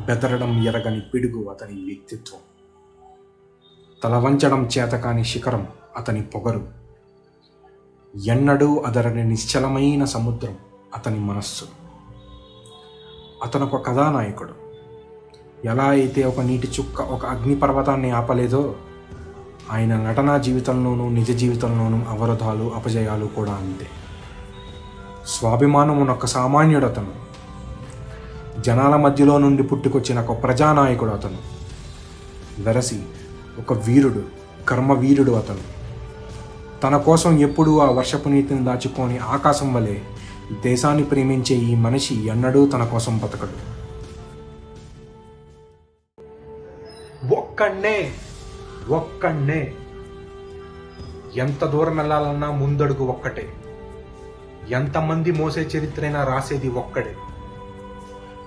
బెదరడం ఎరగని పిడుగు అతని వ్యక్తిత్వం. తలవంచడం చేతకాని శిఖరం అతని పొగరు. ఎన్నడూ అదరని నిశ్చలమైన సముద్రం అతని మనస్సు. అతనొక కథానాయకుడు. ఎలా అయితే ఒక నీటి చుక్క ఒక అగ్నిపర్వతాన్ని ఆపలేదో, ఆయన నటనా జీవితంలోనూ నిజ జీవితంలోనూ అవరోధాలు అపజయాలు కూడా అంతే. స్వాభిమానం ఉన్నొక్క సామాన్యుడు అతను. జనాల మధ్యలో నుండి పుట్టుకొచ్చిన ఒక ప్రజానాయకుడు అతను. వెరసి ఒక వీరుడు, కర్మవీరుడు అతను. తన కోసం ఎప్పుడూ ఆ వర్షపు నీతిని దాచుకొని ఆకాశం వలె దేశాన్ని ప్రేమించే ఈ మనిషి ఎన్నడూ తన కోసం బతకడు. ఒక్కడే ఎంత దూరం వెళ్ళాలన్నా ముందడుగు ఒక్కటే. ఎంతమంది మోసే చరిత్రైనా రాసేది ఒక్కడే.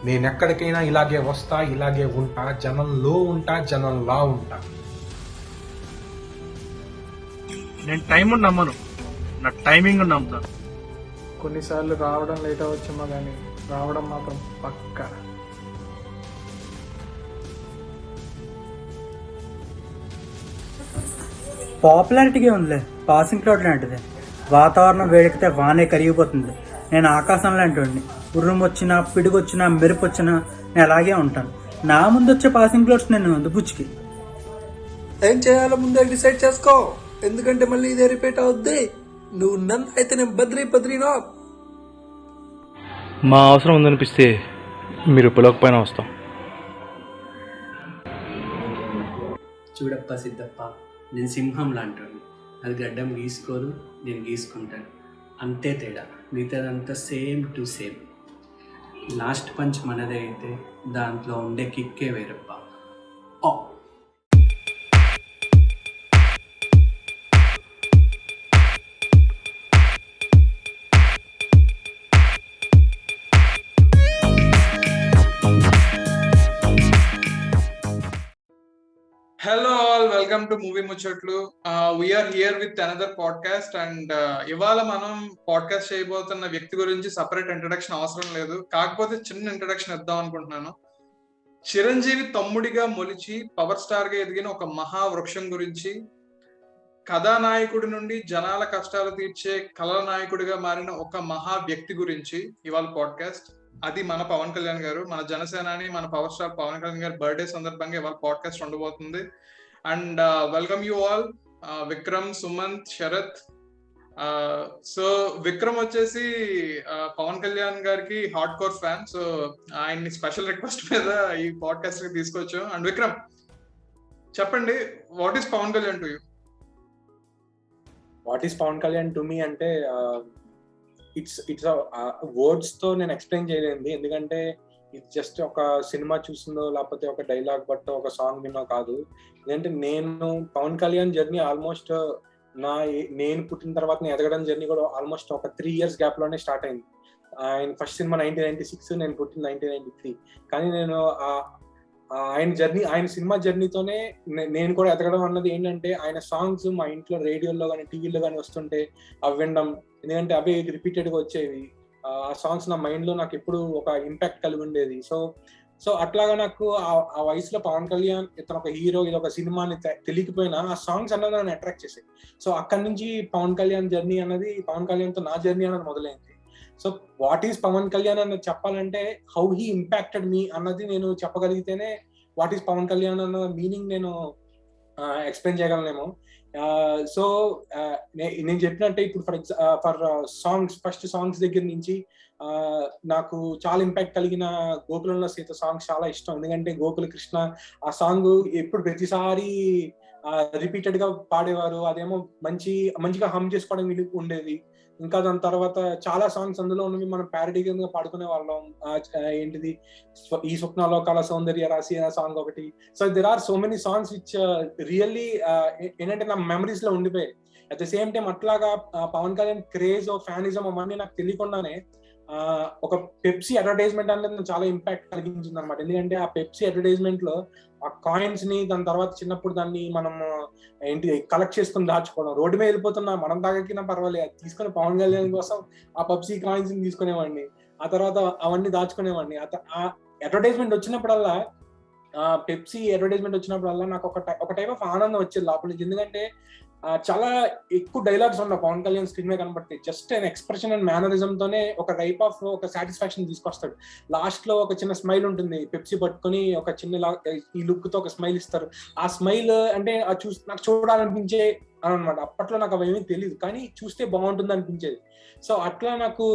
నేనెక్కడికైనా ఇలాగే వస్తా, ఇలాగే ఉంటా, జనంలో ఉంటా, జనంలా ఉంటా. నేను టైం నమ్మను, నా టైమింగ్ నమ్ముతాను. కొన్నిసార్లు రావడం లేట్ అవ్వచ్చేమో కానీ రావడం మాత్రం పక్కా. పాపులారిటీగా ఉందిలే, పాసింగ్ క్లౌడ్ లాంటిది. వాతావరణం వేడెక్కితే వానే కరిగిపోతుంది. నేను ఆకాశం లాంటివాడిని. ఉర్రం వచ్చినా, పిడుగు వచ్చినా, మెరుపు వచ్చినా నేను అలాగే ఉంటాను. నా ముందు వచ్చే పాసింగ్ క్లౌడ్స్ నేను దుబ్బుచ్చుకి. ఏం చేయాలో ముందే డిసైడ్ చేసుకో, ఎందుకంటే మళ్ళీ ఇదే రిపీట్ అవుద్ది. నువ్వు నన్ను అయితే నేను బద్రీనాథ్. మా అవసరం ఉందనిపిస్తే మీరు పిలవకపోయినా వస్తాం. చూడప్ప సిద్ధప్ప, నేను సింహం లాంటాను. అది గడ్డం గీసుకోదు, నేను గీసుకుంటాను. అంతే తేడా, మిగతాదంతా same to same. Last punch మనదే అయితే దాంట్లో ఉండే కిక్కే వేరప్ప. Hello all, welcome to Movie Muchatlu. We are here with another podcast and ఇవాళ మనం పాడ్కాస్ట్ చేయబోతున్న వ్యక్తి గురించి సపరేట్ ఇంట్రడక్షన్ అవసరం లేదు, కాకపోతే చిన్న ఇంట్రడక్షన్ ఇద్దాం అనుకుంటున్నాను. చిరంజీవి తమ్ముడిగా మొలిచి పవర్ స్టార్ గా ఎదిగిన ఒక మహావృక్షం గురించి, కథానాయకుడి నుండి జనాల కష్టాలు తీర్చే కళల నాయకుడిగా మారిన ఒక మహా వ్యక్తి గురించి ఇవాళ పాడ్కాస్ట్. అది మన పవన్ కళ్యాణ్ గారు, మన జనసేనాని, మన పవర్ స్టార్ పవన్ కళ్యాణ్ గారి బర్త్డే సందర్భంగా ఇవాళ పాడ్కాస్ట్ ఉండబోతుంది. And welcome you all, Vikram, Sumanth, Sharath. So Vikram వచ్చేసి పవన్ కళ్యాణ్ గారికి హార్డ్ కోర్ ఫ్యాన్. సో ఆయన్ని స్పెషల్ రిక్వెస్ట్ మీద ఈ పాడ్కాస్ట్ కి తీసుకొచ్చాం. అండ్ విక్రమ్, చెప్పండి, what is Pawan Kalyan to you? What is Pawan Kalyan to me అంటే ఇట్స్ వర్డ్స్ తో నేను ఎక్స్ప్లెయిన్ చేయలేంది. ఎందుకంటే ఇది జస్ట్ ఒక సినిమా చూసిందో లేకపోతే ఒక డైలాగ్ బట్టో ఒక సాంగ్ విన్నో కాదు. ఎందుకంటే నేను పవన్ కళ్యాణ్ జర్నీ ఆల్మోస్ట్ నేను పుట్టిన తర్వాత నేను ఎదగడం జర్నీ కూడా ఆల్మోస్ట్ ఒక 3 years గ్యాప్ లోనే స్టార్ట్ అయింది. ఆయన ఫస్ట్ సినిమా 1996, నేను పుట్టిన 1993. కానీ నేను ఆయన సినిమా జర్నీతోనే నేను కూడా ఎదగడం అన్నది ఏంటంటే, ఆయన సాంగ్స్ మా ఇంట్లో రేడియోలో కానీ టీవీలో కానీ వస్తుంటే అవి వినడం. ఎందుకంటే అవే రిపీటెడ్ గా వచ్చేవి. ఆ సాంగ్స్ నా మైండ్ లో నాకు ఎప్పుడు ఒక ఇంపాక్ట్ కలిగి ఉండేది. సో అట్లాగా నాకు ఆ వయసులో పవన్ కళ్యాణ్ ఇతను ఒక హీరో, ఇది ఒక సినిమా అని తెలియకపోయినా ఆ సాంగ్స్ అన్నది నన్ను అట్రాక్ట్ చేసాయి. సో అక్కడి నుంచి పవన్ కళ్యాణ్ జర్నీ అన్నది, పవన్ కళ్యాణ్ తో నా జర్నీ అన్నది మొదలైంది. So what is Pawan Kalyan అన్నది చెప్పాలంటే, హౌ హీ ఇంపాక్టెడ్ మీ అన్నది నేను చెప్పగలిగితేనే వాట్ ఈస్ పవన్ కళ్యాణ్ అన్న మీనింగ్ నేను ఎక్స్ప్లెయిన్ చేయగలనేమో. సో నేను చెప్పినట్టే ఇప్పుడు ఫర్ సాంగ్స్, ఫస్ట్ సాంగ్స్ దగ్గర నుంచి నాకు చాలా ఇంపాక్ట్ కలిగిన గోకులంలో సీత సాంగ్స్ చాలా ఇష్టం. ఎందుకంటే గోకుల కృష్ణ ఆ సాంగ్ ఎప్పుడు ప్రతిసారి రిపీటెడ్ గా పాడేవారు. అదేమో మంచిగా హమ్ చేసుకోవడం ఉండేది. ఇంకా దాని తర్వాత చాలా సాంగ్స్ అందులో ఉన్నవి మనం ప్యారడీ కింద పాడుకునే వాళ్ళం. ఏంటిది, ఈ స్వప్నలోకాల సౌందర్య రాసి సాంగ్ ఒకటి. So there are so many songs which really ఏంటంటే నా మెమరీస్ లో ఉండిపోయాయి. అట్ ద సేమ్ టైం అట్లాగా పవన్ కళ్యాణ్ క్రేజ్, ఫ్యానిజం అవన్నీ నాకు తెలియకుండానే ఒక పెప్సీ అడ్వర్టైజ్మెంట్ అనేది చాలా ఇంపాక్ట్ కలిగించింది అనమాట. ఎందుకంటే ఆ పెప్సీ అడ్వర్టైజ్మెంట్ లో ఆ కాయిన్స్ ని, దాని తర్వాత చిన్నప్పుడు దాన్ని మనం కలెక్ట్ చేసుకుని దాచుకోవడం, రోడ్డు మీద వెళ్ళిపోతున్నా మనం తాగకినా పర్వాలేదు, తీసుకుని పవన్ కళ్యాణ్ కోసం ఆ పెప్సీ కాయిన్స్ ని తీసుకునేవాడిని. ఆ తర్వాత అవన్నీ దాచుకునేవాడిని. అడ్వర్టైజ్మెంట్ వచ్చినప్పుడల్లా, పెప్సీ అడ్వర్టైజ్మెంట్ వచ్చినప్పుడల్లా నాకు ఒక టైప్ ఆఫ్ ఆనందం వచ్చేది లోపల నుంచి. ఎందుకంటే చాలా ఎక్కువ డైలాగ్స్ ఉన్న పవన్ కళ్యాణ్ స్క్రీన్ మీద కనబడతాయి. Just an expression and mannerism తోనే ఒక టైప్ ఆఫ్ ఒక సాటిస్ఫాక్షన్ తీసుకొస్తాడు. లాస్ట్ లో ఒక చిన్న స్మైల్ ఉంటుంది, పెప్సీ పట్టుకొని ఒక చిన్న ఈ లుక్ తో ఒక స్మైల్ ఇస్తారు. ఆ స్మైల్ అంటే నాకు చూడాలనిపించే అనమాట. అప్పట్లో నాకు అవేమీ తెలియదు, కానీ చూస్తే బాగుంటుంది అనిపించేది. సో అట్లా నాకు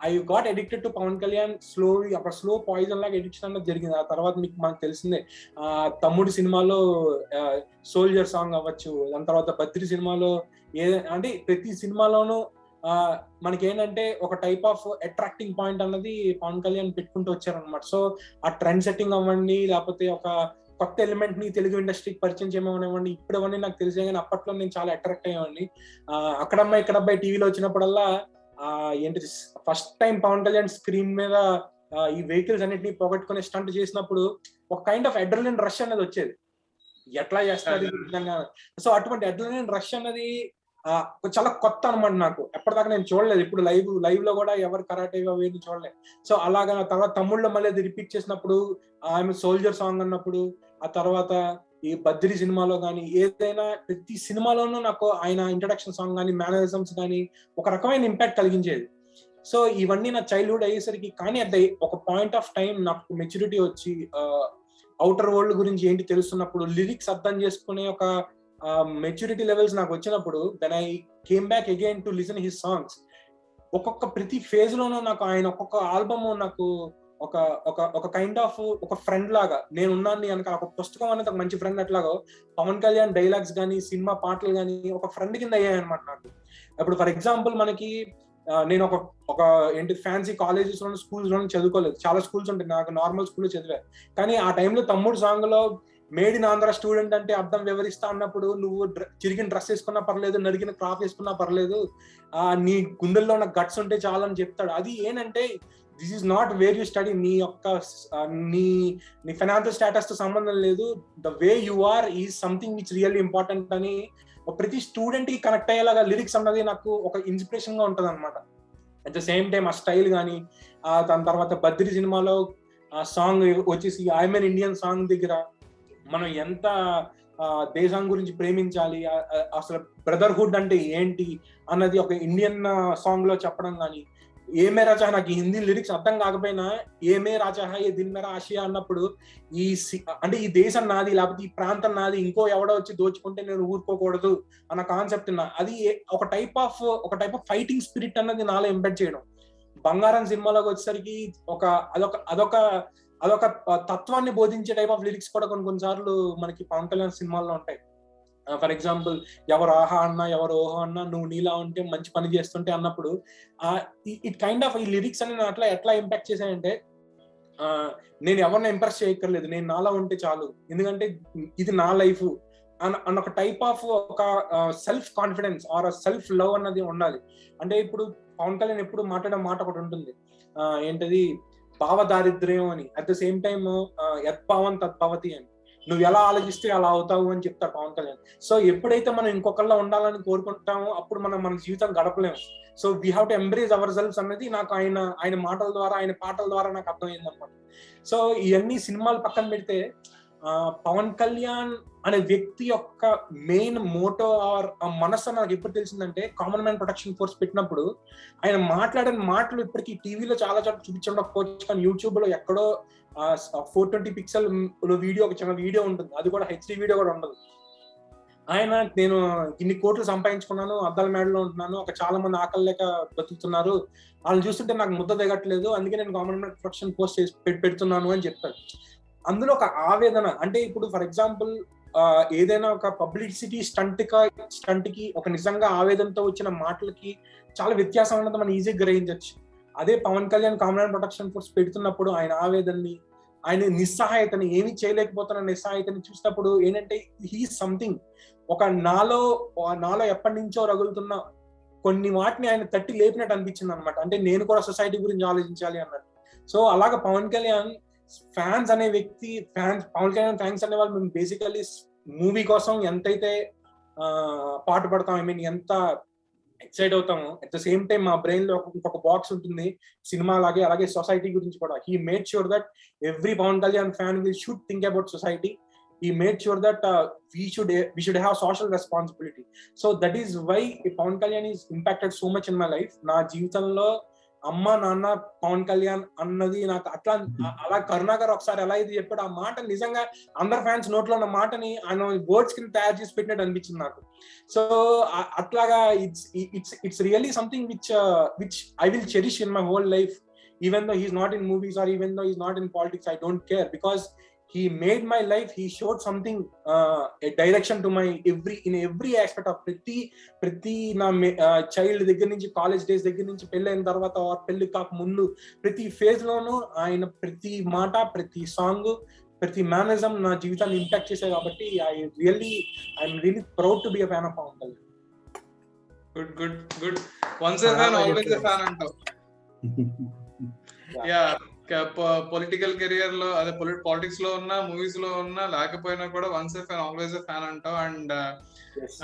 I got addicted to Pavan Kalyan slowly. అక్కడ స్లో పాయిజన్ లాగా ఎడిక్షన్ అన్నది జరిగింది. ఆ తర్వాత మనకు తెలిసిందే, తమ్ముడి సినిమాలో సోల్జర్ సాంగ్ అవ్వచ్చు, దాని తర్వాత బద్రి సినిమాలో అంటే ప్రతి సినిమాలోనూ మనకి ఏంటంటే ఒక టైప్ ఆఫ్ అట్రాక్టింగ్ పాయింట్ అన్నది పవన్ కళ్యాణ్ పెట్టుకుంటూ వచ్చారనమాట. సో ఆ ట్రెండ్ సెట్టింగ్ అవ్వండి, లేకపోతే ఒక కొత్త ఎలిమెంట్ ని తెలుగు ఇండస్ట్రీకి పరిచయం చేయమనివ్వండి, ఇప్పుడు అవన్నీ నాకు తెలిసే, కానీ అప్పట్లో నేను చాలా అట్రాక్ట్ అయ్యేవాడిని. అక్కడమ్మాయి ఇక్కడబ్బాయి టీవీలో వచ్చినప్పుడల్లా ఏంటి first time Pavan Kalyan screen మీద ఈ వెహికల్స్ అన్నిటిని పోగొట్టుకునే స్టంట్ చేసినప్పుడు ఒక కైండ్ ఆఫ్ అడ్రినలిన్ రష్ అనేది వచ్చేది. ఎట్లా చేస్తారు విధంగా. సో అటువంటి అడ్రినలిన్ రష్ అన్నది చాలా కొత్త అనమాట నాకు. ఎప్పటిదాకా నేను చూడలేదు. ఇప్పుడు లైవ్ లో కూడా ఎవరు కరాటే అవేది చూడలేదు. సో అలాగా తర్వాత తమ్ముళ్ళు మళ్ళీ అది రిపీట్ చేసినప్పుడు, ఆమె సోల్జర్ సాంగ్ అన్నప్పుడు, ఆ తర్వాత ఈ బద్రి సినిమాలో కానీ, ఏదైనా ప్రతి సినిమాలోనూ నాకు ఆయన ఇంట్రడక్షన్ సాంగ్ కానీ, మేనరిజమ్స్ కానీ ఒక రకమైన ఇంపాక్ట్ కలిగించేది. సో ఇవన్నీ నా చైల్డ్హుడ్ అయ్యేసరికి, కానీ అట్ ఒక పాయింట్ ఆఫ్ టైం నాకు మెచ్యూరిటీ వచ్చి అవుటర్ వరల్డ్ గురించి ఏంటి తెలుస్తున్నప్పుడు, లిరిక్స్ అర్థం చేసుకునే ఒక మెచ్యూరిటీ లెవెల్స్ నాకు వచ్చినప్పుడు, then I came back again to listen his songs. ఒక్కొక్క ప్రతి ఫేజ్ లోనూ నాకు ఆయన ఒక్కొక్క ఆల్బమ్ నాకు ఒక కైండ్ ఆఫ్ ఒక ఫ్రెండ్ లాగా నేను ఉన్నాను కనుక, ఒక పుస్తకం అనేది ఒక మంచి ఫ్రెండ్ అట్లాగో పవన్ కళ్యాణ్ డైలాగ్స్ కానీ, సినిమా పాటలు కానీ ఒక ఫ్రెండ్ కింద అయ్యాయన్నమాట నాకు. ఇప్పుడు ఫర్ ఎగ్జాంపుల్ మనకి నేను ఒక ఏంటి ఫ్యాన్సీ కాలేజెస్ లోను, స్కూల్స్ లోను చదువుకోలేదు. చాలా స్కూల్స్ ఉంటాయి, నాకు నార్మల్ స్కూల్లో చదివా. కానీ ఆ టైంలో తమ్ముడు సాంగ్ లో మేడ్ ఇన్ ఆంధ్ర స్టూడెంట్ అంటే అర్థం వివరిస్తా అన్నప్పుడు, నువ్వు చిరిగిన డ్రెస్ వేసుకున్నా పర్లేదు, నరిగిన క్రాప్ వేసుకున్నా పర్లేదు, నీ గుండెల్లో ఉన్న గట్స్ ఉంటే చాలు అని చెప్తాడు. అది ఏంటంటే, this is not where you study, నీ యొక్క నీ ఫైనాన్షియల్ స్టేటస్ తో సంబంధం లేదు, the way you are is something which really important అని ప్రతి స్టూడెంట్ కి కనెక్ట్ అయ్యేలాగా లిరిక్స్ అన్నది నాకు ఒక ఇన్స్పిరేషన్ గా ఉంటది అనమాట. అట్ ద సేమ్ టైం ఆ స్టైల్ కానీ, దాని తర్వాత బద్రి సినిమాలో ఆ సాంగ్ వచ్చేసి ఐఎమ్ ఎన్ ఇండియన్ సాంగ్ దగ్గర మనం ఎంత దేశం గురించి ప్రేమించాలి, అసలు బ్రదర్హుడ్ అంటే ఏంటి అన్నది ఒక ఇండియన్ సాంగ్ లో చెప్పడం కానీ, ఏమే రాజా, నాకు హిందీ లిరిక్స్ అర్థం కాకపోయినా ఏమే రాజా ఏ దిల్ మేరా ఆసియా అన్నప్పుడు, అంటే ఈ దేశం నాది, లేకపోతే ఈ ప్రాంతం నాది, ఇంకో ఎవడో వచ్చి దోచుకుంటే నేను ఊరుకోకూడదు అన్న కాన్సెప్ట్ అది ఒక టైప్ ఆఫ్ ఫైటింగ్ స్పిరిట్ అన్నది నాలో ఎంబెడ్ చేయడం. బంగారం సినిమాలోకి వచ్చేసరికి అదొక తత్వాన్ని బోధించే టైప్ ఆఫ్ లిరిక్స్ కూడా కొన్నిసార్లు మనకి పవన్ కళ్యాణ్ సినిమాల్లో ఉంటాయి. ఫర్ ఎగ్జాంపుల్, ఎవరు ఆహా అన్నా, ఎవరు ఓహో అన్నా, నువ్వు నీలా ఉంటే మంచి పని చేస్తుంటే అన్నప్పుడు, ఇట్ కైండ్ ఆఫ్ ఈ లిరిక్స్ అని ఎట్లా ఇంపాక్ట్ చేశాయంటే, నేను ఎవరిని ఇంప్రెస్ చేయక్కర్లేదు, నేను నాలా ఉంటే చాలు, ఎందుకంటే ఇది నా లైఫ్ అన్న ఒక టైప్ ఆఫ్ ఒక self confidence or self love అన్నది ఉండాలి. అంటే ఇప్పుడు పవన్ కళ్యాణ్ ఎప్పుడు మాట్లాడే మాట ఒకటి ఉంటుంది, ఏంటది, భావ దారిద్ర్యం అని. అట్ ద సేమ్ టైమ్ యద్భావం తద్భవతి అని, నువ్వు ఎలా ఆలోచిస్తే అలా అవుతావు అని చెప్తారు పవన్ కళ్యాణ్. సో ఎప్పుడైతే మనం ఇంకొకళ్ళ ఉండాలని కోరుకుంటామో అప్పుడు మన జీవితం గడపలేము. So we have to embrace our selfs అన్నది నాకు ఆయన మాటల ద్వారా, ఆయన పాటల ద్వారా నాకు అర్థమైంది అనమాట. సో ఇవన్నీ సినిమాలు పక్కన పెడితే, పవన్ కళ్యాణ్ అనే వ్యక్తి యొక్క మెయిన్ మోటో ఆర్ మనసు నాకు ఎప్పుడు తెలిసిందంటే, కామన్ మ్యాన్ ప్రొటెక్షన్ ఫోర్స్ పెట్టినప్పుడు ఆయన మాట్లాడిన మాటలు ఇప్పటికీ టీవీలో చాలా చోట్ల చూపించకపోవచ్చు, కానీ యూట్యూబ్ లో ఎక్కడో 420 పిక్సెల్ వీడియో, ఒక చిన్న వీడియో ఉంటుంది, అది కూడా హెచ్డి వీడియో కూడా ఉండదు. ఆయన, నేను ఇన్ని కోట్లు సంపాదించుకున్నాను, అద్దాల మేడలో ఉంటున్నాను, ఒక చాలా మంది ఆకలి లేక బతుకుతున్నారు, వాళ్ళని చూస్తుంటే నాకు ముద్ద దిగట్లేదు, అందుకే నేను కామన్ మ్యాన్ ప్రొటెక్షన్ ఫోర్స్ పెడుతున్నాను అని చెప్తాడు. అందులో ఒక ఆవేదన, అంటే ఇప్పుడు ఫర్ ఎగ్జాంపుల్ ఏదైనా ఒక పబ్లిసిటీ స్టంట్ కి ఒక నిజంగా ఆవేదనతో వచ్చిన మాటలకి చాలా వ్యత్యాసం ఉన్నది మనం ఈజీగా గ్రహించవచ్చు. అదే Pawan Kalyan common man protection force పెడుతున్నప్పుడు ఆయన ఆవేదనని, ఆయన నిస్సహాయతని, ఏమీ చేయలేకపోతున్న నిస్సహాయతని చూసినప్పుడు ఏంటంటే, హీ సంథింగ్, ఒక నాలో ఎప్పటి నుంచో రగులుతున్న కొన్ని వాటిని ఆయన తట్టి లేపినట్టు అనిపించింది అనమాట. అంటే నేను కూడా సొసైటీ గురించి ఆలోచించాలి అన్నట్టు. సో అలాగా పవన్ కళ్యాణ్ ఫ్యాన్స్ అనే వ్యక్తి, పవన్ కళ్యాణ్ ఫ్యాన్స్ అనే వాళ్ళు మేము బేసికల్లీ మూవీ కోసం ఎంతైతే పాటు పడతాం, ఐ మీన్ ఎంత ఎక్సైట్ అవుతాము. అట్ ద సేమ్ టైం మా బ్రెయిన్ లో ఇంకొక బాక్స్ ఉంటుంది సినిమా లాగే, అలాగే సొసైటీ గురించి కూడా. He made sure that every Pavan Kalyan fan should think about society. He made sure that we should have social responsibility. So that is why Pawan Kalyan is impacted so much in my life. నా జీవితంలో అమ్మ నాన్న పవన్ కళ్యాణ్ అన్నది నాకు అట్లా అలా కరుణాకర్ ఒకసారి ఎలా ఇది చెప్పాడు, ఆ మాట నిజంగా అందరు ఫ్యాన్స్ నోట్లో ఉన్న మాటని ఆయన వర్డ్స్ కింద తయారు చేసి పెట్టినట్టు అనిపించింది నాకు. సో అట్లాగా it's really something which I will cherish in my whole life. Even though he's not in movies or even though he's not in politics, I don't care, because he made my life, he showed something, a direction to my every aspect of ప్రతి నా child దగ్గర నుంచి, college days దగ్గర నుంచి, పెళ్ళైన తర్వాత పెళ్లి కాక ముందు ప్రతి ఫేజ్ లోనూ ఆయన ప్రతి మాట, ప్రతి సాంగ్, ప్రతి మేనరిజం నా జీవితాన్ని ఇంపాక్ట్ చేశాయి. కాబట్టి I'm really proud to be a fan of Pawan Kalyan. Good once a fan always a fan అంటావు. యా, పొలిటికల్ కెరియర్ లో, అదే పాలిటిక్స్ లో ఉన్నా, మూవీస్ లో ఉన్నా, లేకపోయినా కూడా once a fan always a fan అంటావు. అండ్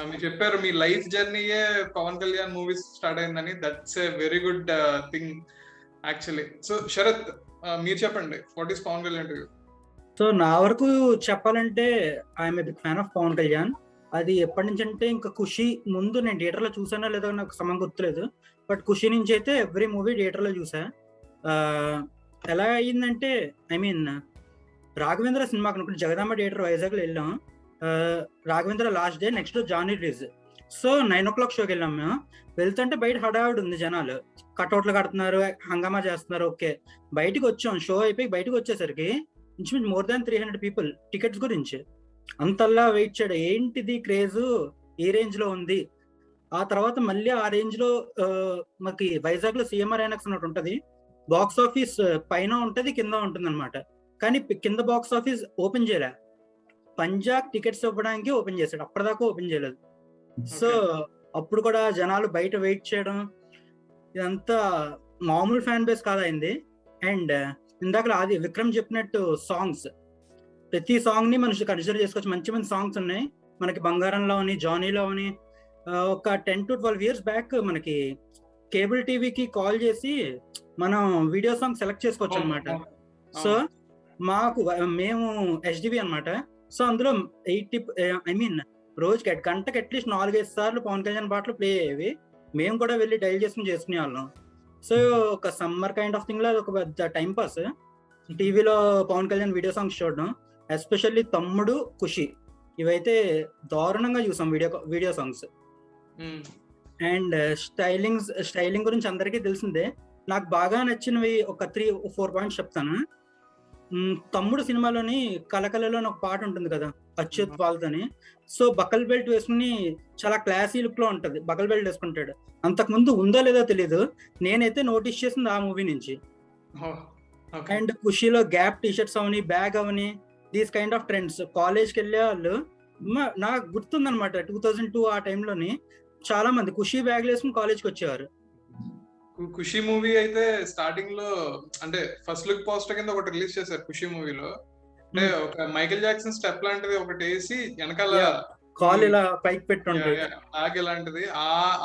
మీరు చెప్పారు మీ లైఫ్ జర్నీయే పవన్ కళ్యాణ్ మూవీస్ స్టార్ట్ అయిందని. That's a very good thing actually. So Sharath, మీరు చెప్పండి, what is Pawan Kalyan to you? So నా వరకు చెప్పాలంటే I'm a big fan of Pawan Kalyan. అది ఎప్పటి నుంచి అంటే ఇంకా ఖుషి ముందు నేను థియేటర్లో చూసానో లేదో నాకు సమయం గుర్తులేదు, బట్ ఖుషి నుంచి అయితే ఎవ్రీ మూవీ థియేటర్లో చూసా. ఎలా అయ్యిందంటే, ఐ మీన్ రాఘవేంద్ర సినిమాకి అనుకుంటే జగదాంబ థియేటర్ వైజాగ్లో వెళ్ళాం. Raghavendra last day, next Johnny release. So 9 o'clock షోకి వెళ్ళాం మేము. వెళ్తుంటే బయట హడావిడి ఉంది, జనాలు కట్అవుట్లు కడుతున్నారు, హంగామా చేస్తున్నారు. ఓకే, బయటకు వచ్చాం. షో అయిపోయి బయటకు వచ్చేసరికి ఇంచుమించు more than 300 people టికెట్స్ గురించి. అంతల్లా వెయిట్ చేయడం ఏంటిది క్రేజ్, ఏ రేంజ్ లో ఉంది. ఆ తర్వాత మళ్ళీ ఆ రేంజ్ లో మనకి వైజాగ్ లో సిఎంఆర్ ఐనాక్స్ అన్నట్టు ఉంటది. బాక్స్ ఆఫీస్ పైన ఉంటది, కింద ఉంటుంది అనమాట. కానీ కింద బాక్స్ ఆఫీస్ ఓపెన్ చేయలే, పంజాబ్ టికెట్స్ ఇవ్వడానికి ఓపెన్ చేశాడు, అప్పటిదాకా ఓపెన్ చేయలేదు. సో అప్పుడు కూడా జనాలు బయట వెయిట్ చేయడం, ఇదంతా మామూలు ఫ్యాన్ బేస్ కాదైంది. అండ్ ఇందాక అది విక్రమ్ చెప్పినట్టు సాంగ్స్, ప్రతి సాంగ్ ని మనం కన్సిడర్ చేసుకోవచ్చు. మంచి మంచి సాంగ్స్ ఉన్నాయి మనకి. బంగారంలో అని, జానీలో అని. ఒక 10 to 12 years బ్యాక్ మనకి కేబుల్ టీవీకి కాల్ చేసి మనం వీడియో సాంగ్ సెలెక్ట్ చేసుకోవచ్చు అనమాట. సో మేము హెచ్డివి అనమాట. సో అందులో 80, ఐ మీన్ రోజుకి గంటకి అట్లీస్ట్ 4-5 సార్లు పవన్ కళ్యాణ్ పాటలు ప్లే అయ్యేవి. మేము కూడా వెళ్ళి డైల్ చేసుకునే వాళ్ళం. సో ఒక సమ్మర్ కైండ్ ఆఫ్ థింగ్ లో ఒక పెద్ద టైం పాస్ టీవీలో పవన్ కళ్యాణ్ వీడియో సాంగ్స్ చూడడం. ఎస్పెషల్లీ తమ్ముడు, ఖుషి, ఇవైతే దారుణంగా చూసాం వీడియో సాంగ్స్. అండ్ స్టైలింగ్ గురించి అందరికీ తెలిసిందే. నాకు బాగా నచ్చినవి ఒక 3-4 పాయింట్స్ చెప్తాను. తమ్ముడు సినిమాలోని కలకలలో ఒక పాట ఉంటుంది కదా అచ్యుత్ వాళ్ళతోని. సో బకల్ బెల్ట్ వేసుకుని చాలా క్లాసీ లుక్ లో ఉంటది, బకల్ బెల్ట్ వేసుకుంటాడు. అంతకుముందు ఉందో లేదో తెలీదు, నేనైతే నోటీస్ చేసింది ఆ మూవీ నుంచి. అండ్ ఖుషీలో గ్యాప్ టీషర్ట్స్ అవని, బ్యాగ్ అవని, దీస్ కైండ్ ఆఫ్ ట్రెండ్స్ కాలేజ్కి వెళ్ళే వాళ్ళు నాకు గుర్తుందనమాట. 2002 ఆ టైంలోని చాలా మంది ఖుషీ బ్యాగ్ వేసుకుని కాలేజ్కి వచ్చేవారు. ఖుషి మూవీ అయితే స్టార్టింగ్ లో అంటే ఫస్ట్ లుక్ పోస్టర్ కింద ఒకటి రిలీజ్ చేశారు ఖుషి మూవీలో. అంటే ఒక మైకేల్ జాక్సన్ స్టెప్ లాంటిది ఒకటి వేసి వెనకాల కాల్ ఇలా పైకి పెట్టి బ్యాగ్ ఇలాంటిది,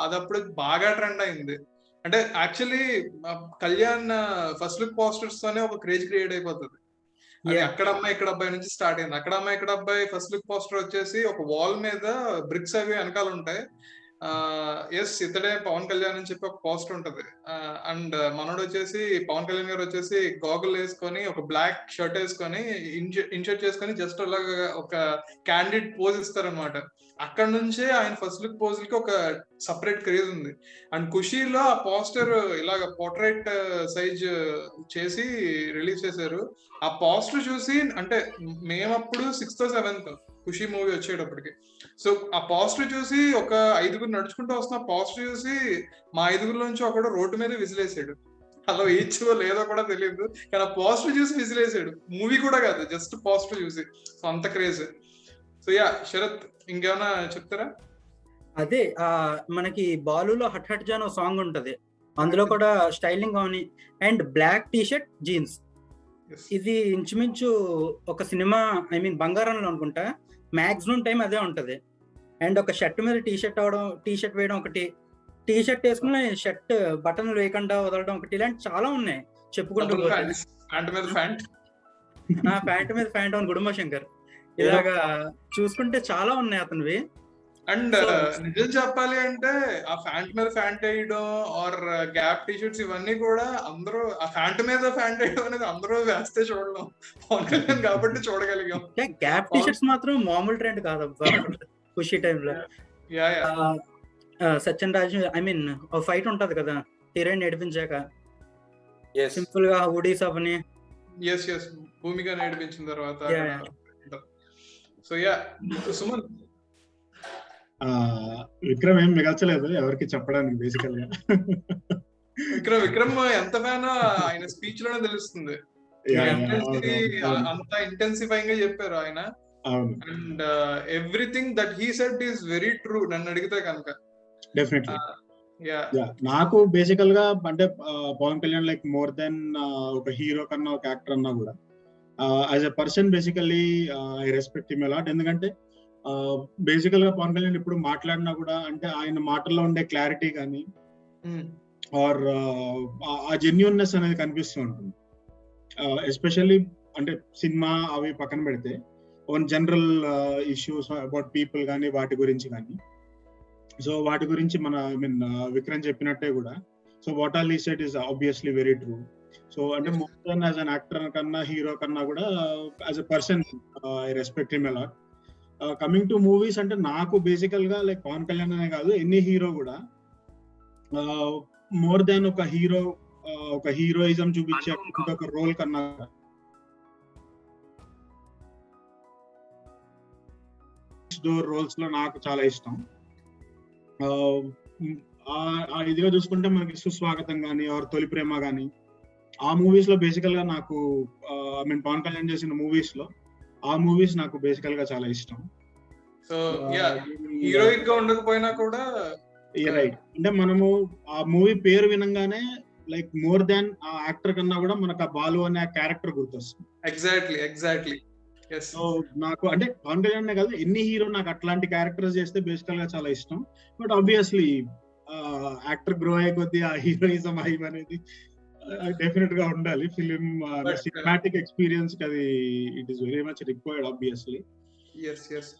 అదప్పుడు బాగా ట్రెండ్ అయింది. అంటే actually Kalyan first look posters తోనే ఒక క్రేజ్ క్రియేట్ అయిపోతుంది. అక్కడ అమ్మాయి ఇక్కడ అబ్బాయి నుంచి స్టార్ట్ అయింది. అక్కడ అమ్మాయి ఇక్కడ అబ్బాయి ఫస్ట్ లుక్ పోస్టర్ వచ్చేసి ఒక వాల్ మీద బ్రిక్స్ అవి వెనకాల ఉంటాయి. ఎస్, ఇతడే పవన్ కళ్యాణ్ అని చెప్పి ఒక పోస్టర్ ఉంటది. అండ్ మనోడు వచ్చేసి పవన్ కళ్యాణ్ గారు వచ్చేసి గాగుల్ వేసుకొని, ఒక బ్లాక్ షర్ట్ వేసుకొని, ఇన్షర్ట్ చేసుకొని జస్ట్ అలాగా ఒక క్యాండిడ్ పోజ్ ఇస్తారనమాట. అక్కడ నుంచే ఆయన ఫస్ట్ లుక్ పోజులకి ఒక సపరేట్ క్రేజ్ ఉంది. అండ్ ఖుషీలో ఆ పోస్టర్ ఇలాగ పోర్ట్రైట్ సైజ్ చేసి రిలీజ్ చేశారు. ఆ పోస్టర్ చూసి, అంటే మేమప్పుడు 6th or 7th Kushi movie వచ్చేటప్పటికి. సో ఆ పోస్టర్ చూసి ఒక 5గురు నడుచుకుంటూ వస్తున్న పోస్టర్ చూసి మా 5గురు నుంచి ఒకడు రోడ్డు మీద విసిలేసాడు. అలా వేయచ్చో లేదో కూడా తెలియదు, కానీ ఆ పోస్టర్ చూసి విసిలేసాడు. మూవీ కూడా కాదు, జస్ట్ పోస్టర్ చూసి. సో అంత క్రేజ్. సో యా, శరత్ ఇంకేమైనా చెప్తారా? అదే మనకి బాలులో హట్ హట్ జాన్ సాంగ్ ఉంటది, అందులో కూడా స్టైలింగ్ అని. అండ్ బ్లాక్ టీషర్ట్, జీన్స్, ఇది ఇంచుమించు ఒక సినిమా, ఐ మీన్ బంగారంలో అనుకుంటా మాక్సిమం టైం అదే ఉంటది. అండ్ ఒక షర్ట్ మీద టీషర్ట్ వేయడం ఒకటి, టీ షర్ట్ వేసుకుని షర్ట్ బటన్లు వేయకుండా వదలడం ఒకటి, ఇలాంటి చాలా ఉన్నాయి చెప్పుకుంటూ డబుల్ పోతే. ఫ్యాంట్స్, ప్యాంట్ మీద ప్యాంట్. ప్యాంట్ మీద ప్యాంట్ అని గుడుంబ శంకర్, ఇలాగా చూసుకుంటే చాలా ఉన్నాయి అతనివి. అండ్ నిజం చెప్పాలి అంటే ఆ ఫ్యాంట్ మీద ఫ్యాంట్ వేయడం ఆర్ గ్యాప్ టీ షర్ట్స్ ఇవన్నీ కూడా అందరూ ఆ ఫ్యాంట్ మీద ఫ్యాంట్ వేయడం అనేది అందరూ వేస్తే చూడడం పవన్ కళ్యాణ్ కాబట్టి చూడగలిగాం. గ్యాప్ టీ షర్ట్స్ మాత్రం మామూలు ట్రెండ్ కాదబ్బా ఖుషి టైంలో. యా యా సత్యన్ రాజు ఒక ఫైట్ ఉంటది కదా హీరోయిన్ నడిపించాక, Yes. సింపుల్ గా హుడీస్ అవని. ఎస్ ఎస్ భూమిగా నేర్పించిన తర్వాత. Yeah, yeah. So yeah Suman. Vikram ఏం మిగల్చలేదు ఎవరికి చెప్పడానికి బేసికల్ గా. విక్రమ్ ఎంత ఫ్యాన్ ఆయన స్పీచ్ లోనే తెలుస్తుంది. అంత ఇంటెన్సిఫైయింగ్ గా చెప్పారు ఆయన. అవును, and everything that he said is very true నన్ను అడిగితే కనుక. డెఫినెట్లీ. యా నాకు బేసికల్ గా అంటే Pawan Kalyan like more then ఒక హీరో కన్నా ఒక యాక్టర్ అన్నా కూడా as a person basically I respect him a lot. ఎందుకంటే బేసికల్ గా పవన్ కళ్యాణ్ ఇప్పుడు మాట్లాడినా కూడా అంటే ఆయన మాటల్లో ఉండే క్లారిటీ కానీ ఆర్ ఆ జెన్యూన్నెస్ అనేది కనిపిస్తూ ఉంటుంది. ఎస్పెషల్లీ అంటే సినిమా అవి పక్కన పెడితే own general issues about people కానీ వాటి గురించి కానీ, సో వాటి గురించి మన విక్రమ్ చెప్పినట్టే కూడా, so what all he said is obviously very true. So అంటే more than as an actor కన్నా హీరో కన్నా కూడా as a person I respect him a lot. Coming to movies అంటే నాకు బేసికల్ గా లైక్ పవన్ కళ్యాణ్ అనే కాదు ఎనీ హీరో కూడా మోర్ దాన్ ఒక హీరో ఒక హీరోయిజం చూపించే ఒక రోల్ కన్నా డోర్ రోల్స్ లో నాకు చాలా ఇష్టం. ఇదిగా చూసుకుంటే మనకి సుస్వాగతం కానీ ఆర్ తొలి ప్రేమ కానీ ఆ మూవీస్ లో బేసికల్ గా నాకు పవన్ కళ్యాణ్ చేసిన మూవీస్ లో ఆ మూవీస్ నాకు బేసికల్ గా చాలా ఇష్టం. సో యా హీరోయిక్ గా ఉండకపోయినా కూడా రైట్ అంటే మనము ఆ మూవీ పేరు వినంగానే లైక్ మోర్ దాన్ ఆ యాక్టర్ కన్నా కూడా మనకు ఆ బాలు అనే ఆ క్యారెక్టర్ గుర్తొస్తుంది. ఎగ్జాక్ట్లీ. సో నాకు అంటే పవన్ కళ్యాణ్ కాదు ఎన్ని హీరో నాకు అట్లాంటి క్యారెక్టర్స్ చేస్తే బేసికల్ గా చాలా ఇష్టం. బట్ ఆబ్వియస్లీ యాక్టర్ గ్రో అయ్యే కొద్దీ ఆ హీరోయిజం హైవ్ అనేది డెఫినెట్ గా ఉండాలి. ఫిలిం సినిమాటిక్ ఎక్స్పీరియన్స్ అది it is very much required obviously.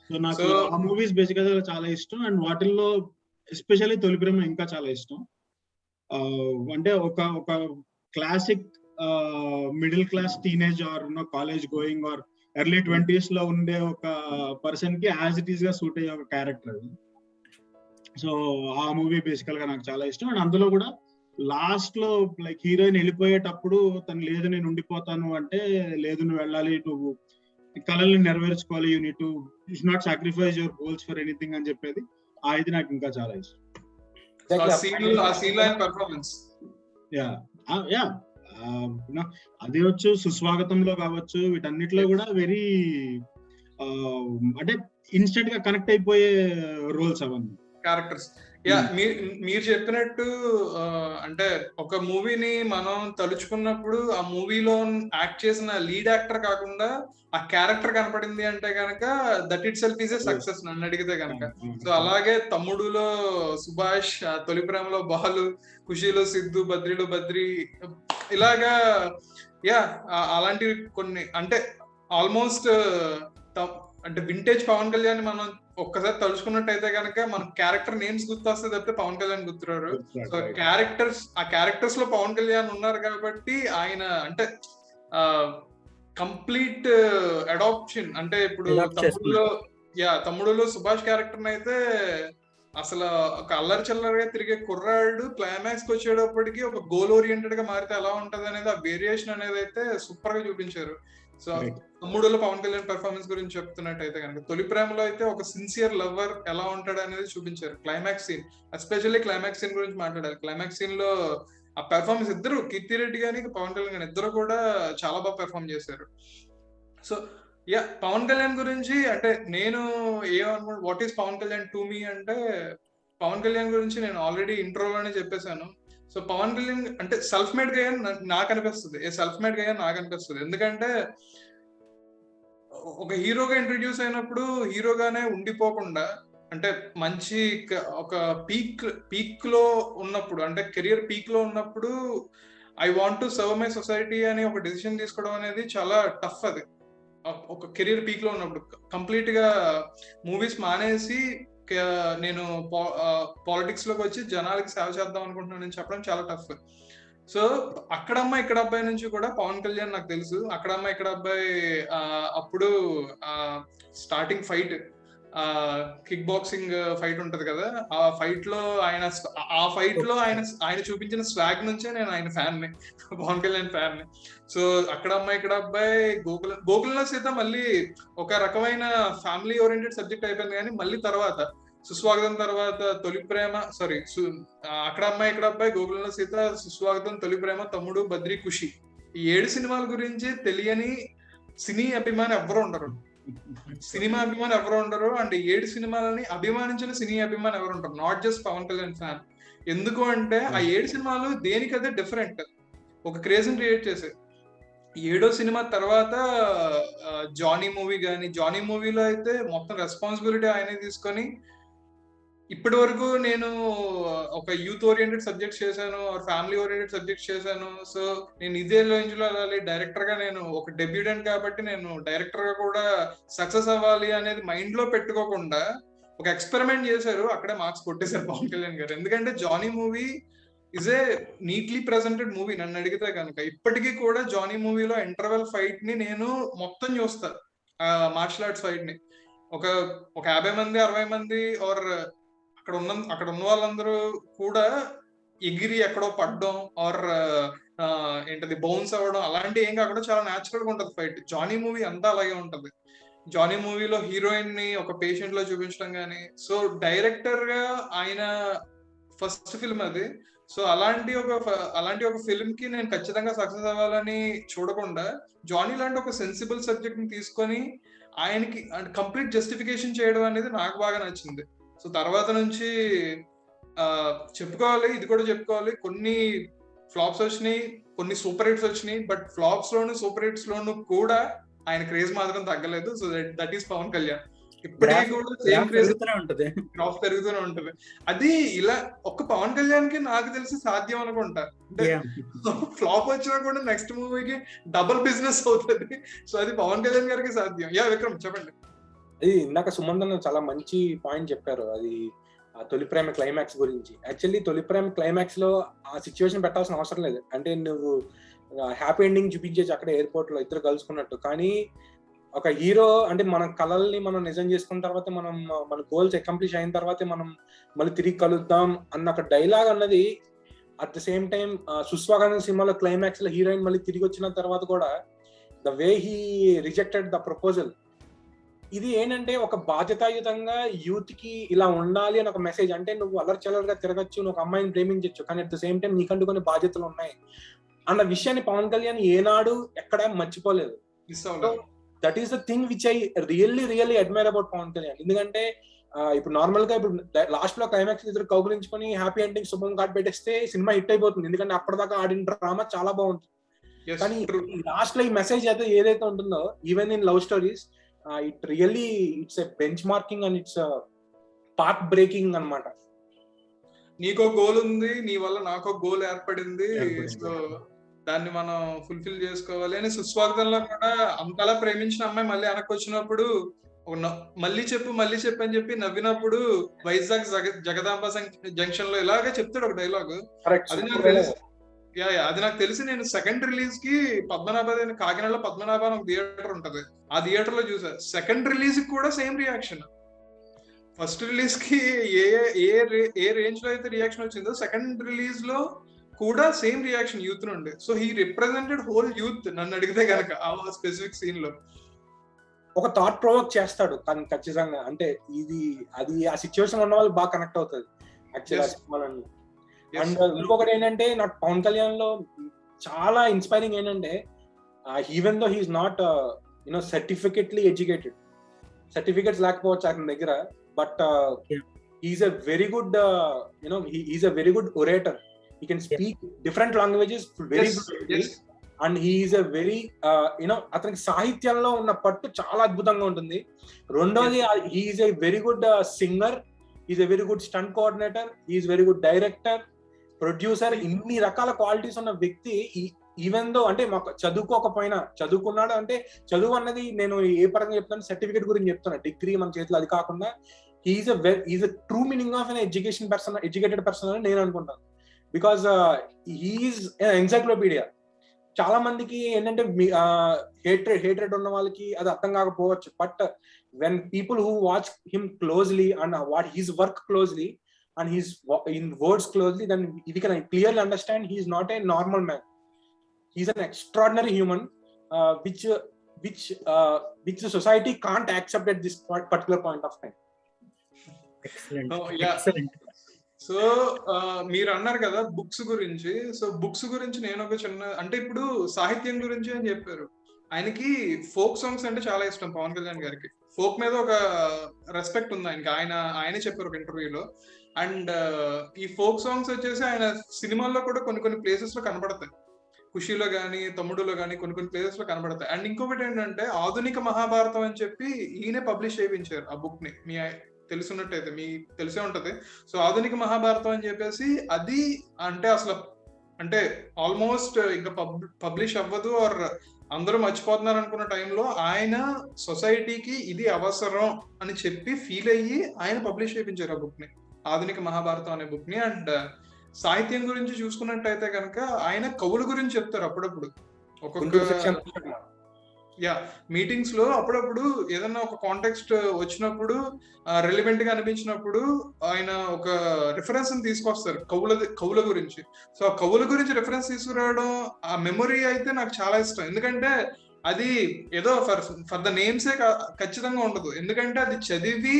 So నాకు ఆ మూవీస్ బేసిక్ గా చాలా ఇష్టం. అండ్ వాటిల్లో ఎస్పెషల్లీ తొలి ప్రేమ ఇంకా చాలా ఇష్టం. అంటే ఒక classic middle class teenage or college going or early 20s లో ఉండే ఒక పర్సన్ కి యాజ్ ఇట్ ఈస్ గా సూట్ అయ్యే ఒక క్యారెక్టర్ అది. సో ఆ మూవీ బేసికల్ గా నాకు చాలా ఇష్టం. అండ్ అందులో కూడా లాస్ట్ లో లైక్ హీరోయిన్ వెళ్ళిపోయేటప్పుడు తను లేదు నేను ఉండిపోతాను అంటే లేదు నువ్వు వెళ్ళాలి, నువ్వు కళల్ని నెరవేర్చుకోవాలి, you need to not sacrifice your goals for anything అని చెప్పేది ఇది నాకు ఇంకా చాలా ఇష్టం. అది వచ్చు సుస్వాగతంలో కావచ్చు వీటన్నిటిలో కూడా వెరీ అంటే ఇన్స్టెంట్ గా కనెక్ట్ అయిపోయే రోల్స్ అవన్నీ క్యారెక్టర్స్. యా మీరు చెప్పినట్టు అంటే ఒక మూవీని మనం తలుచుకున్నప్పుడు ఆ మూవీలో యాక్ట్ చేసిన లీడ్ యాక్టర్ కాకుండా ఆ క్యారెక్టర్ కనపడింది అంటే కనుక that it self is a success నన్ను అడిగితే కనుక. సో అలాగే తమ్ముడులో సుభాష్, తొలి ప్రేమలో బాలు, ఖుషీలో సిద్ధు, బద్రీలో బద్రి, ఇలాగా యా అలాంటివి కొన్ని అంటే ఆల్మోస్ట్ అంటే వింటేజ్ పవన్ కళ్యాణ్ మనం ఒక్కసారి తలుచుకున్నట్టయితే కనుక మన క్యారెక్టర్ నేమ్స్ గుర్తొస్తే తప్పితే పవన్ కళ్యాణ్ గుర్తురారు. సో ఆ క్యారెక్టర్స్ లో పవన్ కళ్యాణ్ ఉన్నారు కాబట్టి ఆయన అంటే కంప్లీట్ అడాప్షన్. అంటే ఇప్పుడు తమ్ముడులో సుభాష్ క్యారెక్టర్ అయితే అసలు ఒక అల్లరి చిల్లరగా తిరిగే కుర్రాడు క్లైమాక్స్ కి వచ్చేటప్పటికి ఒక గోల్ ఓరియంటెడ్ గా మారితే ఎలా ఉంటది అనేది ఆ వేరియేషన్ అనేది అయితే సూపర్ గా చూపించారు. సో తమ్ముడులో పవన్ కళ్యాణ్ పెర్ఫార్మెన్స్ గురించి చెప్తున్నట్టయితే కనుక తొలి ప్రేమలో అయితే ఒక సిన్సియర్ లవర్ ఎలా ఉంటాడు అనేది చూపించారు. Climax scene, especially climax scene గురించి మాట్లాడాలి. క్లైమాక్స్ సీన్ లో ఆ పెర్ఫార్మెన్స్ ఇద్దరు కీర్తి రెడ్డి గాని పవన్ కళ్యాణ్ గాని ఇద్దరు కూడా చాలా బాగా పెర్ఫార్మ్ చేశారు. సో యా పవన్ కళ్యాణ్ గురించి అంటే నేను ఏమనుకుంటా what is Pawan Kalyan to me అంటే పవన్ కళ్యాణ్ గురించి నేను ఆల్రెడీ ఇంట్రోలోనే చెప్పేశాను. సో పవన్ కళ్యాణ్ అంటే సెల్ఫ్ మేడ్ గా నాకు అనిపిస్తుంది, ఎందుకంటే ఒక హీరోగా ఇంట్రడ్యూస్ అయినప్పుడు హీరోగానే ఉండిపోకుండా అంటే మంచి ఒక పీక్ లో ఉన్నప్పుడు, అంటే కెరియర్ పీక్ లో ఉన్నప్పుడు I want to serve my society అని ఒక డెసిషన్ తీసుకోవడం అనేది చాలా టఫ్. అది ఒక కెరియర్ పీక్ లో ఉన్నప్పుడు కంప్లీట్ గా మూవీస్ మానేసి నేను పాలిటిక్స్ లోకి వచ్చి జనాలకి సేవ చేద్దాం అనుకుంటున్నాను చెప్పడం చాలా టఫ్. సో అక్కడమ్మ ఇక్కడ అబ్బాయి నుంచి కూడా పవన్ కళ్యాణ్ నాకు తెలుసు. అక్కడమ్మ ఇక్కడ అబ్బాయి అప్పుడు starting fight, kick boxing fight ఉంటది కదా, ఆ ఫైట్ లో ఆయన చూపించిన స్వాగ్ నుంచే నేను ఆయన ఫ్యాన్ ని, పవన్ కళ్యాణ్ ఫ్యాన్ ని. సో అక్కడ అమ్మాయి ఇక్కడ అబ్బాయి, గోకులంలో సీత మళ్ళీ ఒక రకమైన ఫ్యామిలీ ఓరియంటెడ్ సబ్జెక్ట్ అయిపోయింది. కానీ మళ్ళీ తర్వాత సుస్వాగతం తర్వాత తొలి ప్రేమ, సారీ, అక్కడ అమ్మాయి ఇక్కడ అబ్బాయి, గోకులంలో సీత, సుస్వాగతం, తొలి ప్రేమ, తమ్ముడు, బద్రి, ఖుషి, ఈ 7 సినిమాల గురించి తెలియని సినీ అభిమాని ఎవరు ఉండరు. సినిమా అభిమాని ఎవరు ఉండరు. అండ్ 7 సినిమాలని అభిమానించిన సినీ అభిమాని ఎవరు ఉంటారు, not just Pavan Kalyan fan. ఎందుకు అంటే ఆ 7 సినిమాలు దేనికదే డిఫరెంట్, ఒక క్రేజ్ ని క్రియేట్ చేసాయి. 7వ సినిమా తర్వాత జానీ మూవీ కానీ, జానీ మూవీలో అయితే మొత్తం రెస్పాన్సిబిలిటీ ఆయనే తీసుకొని, ఇప్పటి వరకు నేను ఒక యూత్ ఓరియంటెడ్ సబ్జెక్ట్స్ చేశాను, ఫ్యామిలీ ఓరియంటెడ్ సబ్జెక్ట్స్ చేశాను. సో నేను ఇదే రేంజ్ లో వెళ్ళాలి, డైరెక్టర్ గా నేను ఒక డెబ్యూటెంట్ కాబట్టి నేను డైరెక్టర్ గా కూడా సక్సెస్ అవ్వాలి అనేది మైండ్ లో పెట్టుకోకుండా ఒక ఎక్స్పెరిమెంట్ చేశారు. అక్కడే మార్క్స్ కొట్టేశారు పవన్ కళ్యాణ్ గారు. ఎందుకంటే Johnny movie is a neatly presented movie. నన్ను అడిగితే కనుక ఇప్పటికీ కూడా జానీ మూవీలో ఇంటర్వెల్ ఫైట్ ని నేను మొత్తం చూస్తాను, మార్షల్ ఆర్ట్స్ ఫైట్ ని. ఒక 50 మంది 60 మంది ఆర్ అక్కడ ఉన్న వాళ్ళందరూ కూడా ఎగిరి ఎక్కడో పడ్డం ఆర్ ఏంటది బౌన్స్ అవ్వడం అలాంటి ఏం కాకుండా చాలా న్యాచురల్ గా ఉంటది ఫైట్. జానీ మూవీ అంతా అలాగే ఉంటది. జానీ మూవీలో హీరోయిన్ ని ఒక పేషెంట్ లో చూపించడం గానీ, సో డైరెక్టర్ గా ఆయన ఫస్ట్ ఫిల్మ్ అది. సో అలాంటి ఒక ఫిల్మ్ కి నేను ఖచ్చితంగా సక్సెస్ అవ్వాలని చూడకుండా జానీ లాంటి ఒక సెన్సిబుల్ సబ్జెక్ట్ ని తీసుకొని ఆయనకి కంప్లీట్ జస్టిఫికేషన్ చేయడం అనేది నాకు బాగా నచ్చింది. సో తర్వాత నుంచి చెప్పుకోవాలి, ఇది కూడా చెప్పుకోవాలి, కొన్ని ఫ్లాప్స్ వచ్చినాయి, కొన్ని సూపర్ హిట్స్ వచ్చినాయి. బట్ ఫ్లాప్స్ లోను సూపర్ హిట్స్ లోను కూడా ఆయన క్రేజ్ మాత్రం తగ్గలేదు. So that is Pawan Kalyan. ఇప్పటికీ కూడా సేమ్ క్రేజ్ గ్రాఫ్ పెరుగుతూనే ఉంటది. అది ఇలా ఒక్క పవన్ కళ్యాణ్ కి నాకు తెలిసి సాధ్యం అనుకుంటా. అంటే ఫ్లాప్ వచ్చినా కూడా నెక్స్ట్ మూవీకి డబుల్ బిజినెస్ అవుతుంది. సో అది పవన్ కళ్యాణ్ గారికి సాధ్యం. యా విక్రమ్ చెప్పండి. అది ఇందాక సుమంత్ చాలా మంచి పాయింట్ చెప్పారు, అది ఆ తొలి ప్రేమ క్లైమాక్స్ గురించి. యాక్చువల్లీ తొలి ప్రేమ క్లైమాక్స్ లో ఆ సిచ్యువేషన్ పెట్టాల్సిన అవసరం లేదు. అంటే నువ్వు హ్యాపీ ఎండింగ్ చూపించేసి అక్కడ ఎయిర్పోర్ట్ లో ఇద్దరు కలుసుకున్నట్టు. కానీ ఒక హీరో అంటే మన కళల్ని మనం నిజం చేసుకున్న తర్వాత, మనం మన గోల్స్ అకంప్లిష్ అయిన తర్వాత మనం మళ్ళీ తిరిగి కలుద్దాం అన్న ఒక డైలాగ్ అన్నది అట్ ద సేమ్ టైం సుస్వాగతం సినిమాలో క్లైమాక్స్ లో హీరోయిన్ మళ్ళీ తిరిగి వచ్చిన తర్వాత కూడా the way he rejected the proposal, ఇది ఏంటంటే ఒక బాధ్యతాయుతంగా యూత్ కి ఇలా ఉండాలి అని ఒక మెసేజ్. అంటే నువ్వు అల్లరిచల్లరుగా తిరగచ్చు, నువ్వు ఒక అమ్మాయిని ప్రేమించవచ్చు, కానీ అట్ ద సేమ్ టైం నీకంటూ కొన్ని బాధ్యతలు ఉన్నాయి అన్న విషయాన్ని పవన్ కళ్యాణ్ ఏనాడు ఎక్కడ మర్చిపోలేదు. That is the thing which I really admire about Pavan Kalyan. ఎందుకంటే ఇప్పుడు నార్మల్ గా ఇప్పుడు లాస్ట్ లో క్లైమాక్స్ ఇద్దరు కౌగులించుకొని హ్యాపీ ఎండింగ్ శుభం కార్డ్ పెట్టేస్తే సినిమా హిట్ అయిపోతుంది. ఎందుకంటే అప్పటిదాకా ఆడిన డ్రామా చాలా బాగుంటుంది. కానీ లాస్ట్ లో ఈ మెసేజ్ అయితే ఏదైతే ఉంటుందో, even in love stories, it really it's a bench marking and it's path breaking అన్నమాట. నీకో గోల్ ఉంది, నీ వల్ల నాకో గోల్ ఏర్పడింది, సో దాన్ని మనం ఫుల్ఫిల్ చేసుకోవాలి అని. సుస్వాగతంలో కూడా అంతలా ప్రేమించిన అమ్మాయి మళ్ళీ వెనక్కి వచ్చినప్పుడు మళ్ళీ చెప్పు అని చెప్పి నవ్వినప్పుడు వైజాగ్ జగదాంబ జంక్షన్ లో ఇలాగే చెప్తాడు ఒక డైలాగ్. అది నాకు తెలుసు. అది నాకు తెలిసి నేను సెకండ్ రిలీజ్ కి కాకినాడలో పద్మనాభ అని ఒక థియేటర్ ఉంటది, ఆ థియేటర్ లో చూసా. సెకండ్ రిలీజ్ కి కూడా సేమ్ రియాక్షన్. ఫస్ట్ రిలీజ్ కి ఏ రేంజ్ లో అయితే రియాక్షన్ వచ్చిందో, సెకండ్ రిలీజ్ లో కూడా సేమ్ రియాక్షన్ యూత్ నుండి. So he represented whole youth నన్ను అడిగితే కనుక ఆ స్పెసిఫిక్ సీన్ లో. ఒక థాట్ ప్రొవోక్ చేస్తాడు కానీ ఖచ్చితంగా. అంటే అది ఆ సిచ్యువేషన్ ఉన్న వాళ్ళు బాగా కనెక్ట్ అవుతుంది యాక్చువల్గా. అండ్ ఇంకొకటి ఏంటంటే నాకు పవన్ కళ్యాణ్ లో చాలా ఇన్స్పైరింగ్ ఏంటంటే, even though he is not certificately educated, certificates లేకపోవచ్చు అతని దగ్గర, but he is a very good he is a very good orator. He can speak different languages very good. And he is a very you know అతనికి సాహిత్యంలో ఉన్న పట్టు చాలా అద్భుతంగా ఉంటుంది. రెండోది he is a very good singer, is a very good stunt coordinator, is very good director, producer. ఇన్ని రకాల క్వాలిటీస్ ఉన్న వ్యక్తి ఈవెన్ దో అంటే మాకు చదువుకోకపోయినా చదువుకున్నాడు అంటే, చదువు అన్నది నేను ఏ పరంగా చెప్తాను, సర్టిఫికేట్ గురించి చెప్తున్నా, డిగ్రీ మన చేతిలో అది కాకుండా is a true meaning of an educated person అని నేను అనుకుంటాను. Because he's encyclopedia. చాలా మందికి ఏంటంటే హేట్రెడ్ ఉన్న వాళ్ళకి అది అర్థం కాకపోవచ్చు, but when people who watch him closely and what his work closely and his in words closely, then we can clearly understand he is not a normal man. He is an extraordinary human, which the society can't accept at this particular point of time. Excellent. Oh, yeah. Excellent. So మీరు అన్నారు కదా books గురించి. So books గురించి నేను ఒక చిన్న, అంటే ఇప్పుడు సాహిత్యం గురించి అని చెప్పారు. ఆయనకి ఫోక్ సాంగ్స్ అంటే చాలా ఇష్టం పవన్ కళ్యాణ్ గారికి. ఫోక్ మీద ఒక రెస్పెక్ట్ ఉంది ఆయనకి. ఆయనే చెప్పారు ఒక ఇంటర్వ్యూలో. అండ్ ఈ ఫోక్ సాంగ్స్ వచ్చేసి ఆయన సినిమాల్లో కూడా కొన్ని ప్లేసెస్ లో కనబడతాయి. ఖుషీలో కానీ తమ్ముడులో కానీ కొన్ని ప్లేసెస్ లో కనబడతాయి. అండ్ ఇంకొకటి ఏంటంటే ఆధునిక మహాభారతం అని చెప్పి ఈయనే పబ్లిష్ చేయించారు ఆ బుక్ ని. మీ తెలుసున్నట్టయితే మీకు తెలిసే ఉంటది. సో ఆధునిక మహాభారతం అని చెప్పేసి అది అంటే అసలు అంటే ఆల్మోస్ట్ ఇంకా పబ్లిష్ అవ్వదు ఆర్ అందరూ మర్చిపోతున్నారు అనుకున్న టైంలో ఆయన సొసైటీకి ఇది అవసరం అని చెప్పి ఫీల్ అయ్యి ఆయన పబ్లిష్ చేయించారు ఆ బుక్ ని, ఆధునిక మహాభారతం అనే బుక్ ని. అండ్ సాహిత్యం గురించి చూసుకున్నట్టయితే కనుక ఆయన కవుల గురించి చెప్తారు అప్పుడప్పుడు. ఒక్కొక్క మీటింగ్స్ లో అప్పుడప్పుడు ఏదన్నా ఒక కాంటెక్స్ట్ వచ్చినప్పుడు రిలివెంట్ గా అనిపించినప్పుడు ఆయన ఒక రిఫరెన్స్ తీసుకొస్తారు కవుల గురించి. సో ఆ కవుల గురించి రిఫరెన్స్ తీసుకురావడం, ఆ మెమొరీ అయితే నాకు చాలా ఇష్టం. ఎందుకంటే అది ఏదో ఫర్ ద నేమ్సే ఖచ్చితంగా ఉండదు. ఎందుకంటే అది చదివి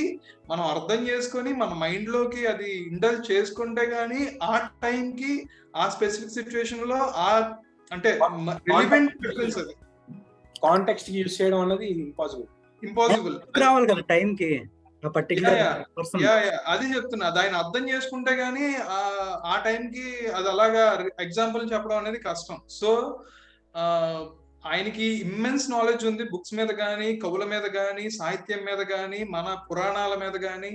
మనం అర్థం చేసుకొని మన మైండ్ లోకి అది ఇండల్జ్ చేసుకుంటే గానీ ఆ టైంకి ఆ స్పెసిఫిక్ సిచ్యువేషన్ లో ఆ అంటే రిలివెంట్ రిఫరెన్స్ అది కాంటెక్స్ట్ యూజ్ చేయడం అనేది ఇంపాసిబుల్ రావాలి కదా టైం కి అది చెప్తున్నా. దాన్ని అర్థం చేసుకుంటే గానీ ఆ టైంకి అది అలాగా ఎగ్జాంపుల్ చెప్పడం అనేది కష్టం. సో ఆయనకి ఇమ్మెన్స్ నాలెడ్జ్ ఉంది బుక్స్ మీద కానీ, కవుల మీద కానీ, సాహిత్యం మీద కానీ, మన పురాణాల మీద కానీ,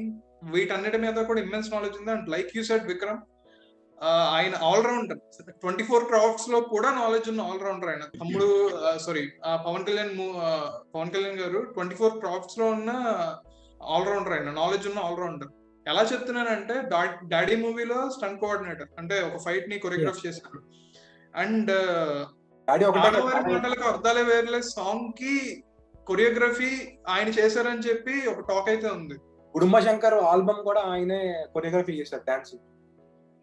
వీటన్నిటి మీద కూడా ఇమ్మెన్స్ నాలెడ్జ్ ఉంది. And like you said Vikram, ఆయన ఆల్రౌండర్. 24 క్రాఫ్ట్స్ లో కూడా నాలెడ్జ్ ఉన్న ఆల్రౌండర్ ఆయన. తమ్ముడు పవన్ కళ్యాణ్ గారు 24 క్రాఫ్ట్స్ లో ఉన్న ఆల్రౌండర్ ఆయన, నాలెడ్జ్ ఉన్న ఆల్రౌండర్. ఎలా చెప్తున్నానంటే డాడీ మూవీలో స్టంట్ కోఆర్డినేటర్, అంటే ఒక ఫైట్ ని కొరియోగ్రాఫ్ చేశారు. అండ్ మాటలకు అర్థాలే వేర్లే సాంగ్ కి కొరియోగ్రఫీ ఆయన చేశారని చెప్పి ఒక టాక్ అయితే ఉంది. గుడుంబ శంకర్ ఆల్బమ్ కూడా ఆయనే కొరియోగ్రఫీ చేశారు, dance.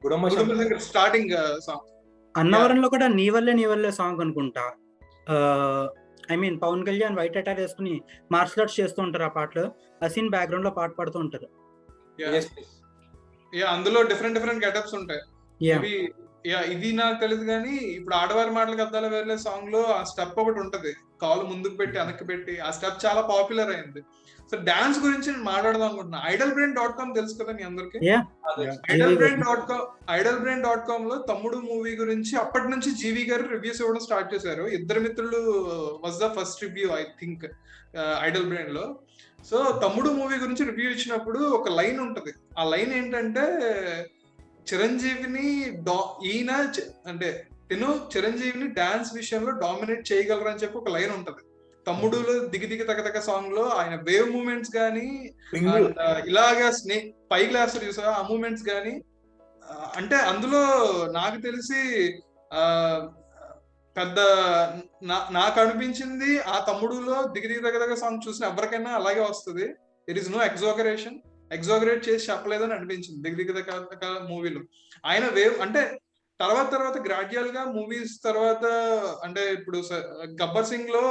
Gudumba Shankar starting song అన్నవరంలో కూడా నీ వల్లే సాంగ్ అనుకుంటా. I mean Pawan Kalyan white attire వేసుకుని మార్షల్ ఆర్ట్స్ చేస్తూ ఉంటారు. ఆ పాటలో ఆ సీన్ బ్యాక్గ్రౌండ్ లో పాట పాడుతూ ఉంటారు. అందులో డిఫరెంట్ గెటప్స్ ఉంటాయి. ఇది నాకు తెలియదు కానీ ఇప్పుడు ఆడవారి మాటలకు అర్థాలు వేరే సాంగ్ లో ఆ స్టెప్ ఒకటి ఉంటది, కాలు ముందుకు పెట్టి వెనక్కి పెట్టి. ఆ స్టెప్ చాలా పాపులర్ అయింది. సో డాన్స్ గురించి నేను మాట్లాడదాం అనుకుంటున్నా. idolbrain.com తెలుసు కదా మీ అందరికి. idolbrain.com లో తమ్ముడు మూవీ గురించి అప్పటి నుంచి జీవి గారు రివ్యూస్ ఇవ్వడం స్టార్ట్ చేశారు. ఇద్దరు మిత్రులు was the first review I think idolbrain లో. సో తమ్ముడు మూవీ గురించి రివ్యూ ఇచ్చినప్పుడు ఒక లైన్ ఉంటది. ఆ లైన్ ఏంటంటే చిరంజీవిని ఈయన అంటే చిరంజీవిని డాన్స్ విషయంలో డామినేట్ చేయగలరు అని చెప్పి ఒక లైన్ ఉంటది. తమ్ముడులో దిగి తగ సాంగ్ లో ఆయన వేవ్ మూమెంట్స్ గానీ, ఇలాగా స్నేక్ పై గ్లాస్ చూసా ఆ మూమెంట్స్ గానీ, అంటే అందులో నాకు తెలిసి పెద్ద నాకు అనిపించింది ఆ తమ్ముడులో దిగి తగ సాంగ్ చూసిన ఎవరికైనా అలాగే వస్తుంది. ఇట్ ఈస్ నో ఎగ్జాగరేట్ చేసి చెప్పలేదని అనిపించింది దిగ మూవీలో. ఆయన వేవ్ అంటే తర్వాత గ్రాడ్యువల్ గా మూవీస్ తర్వాత, అంటే ఇప్పుడు గబ్బర్ సింగ్ లో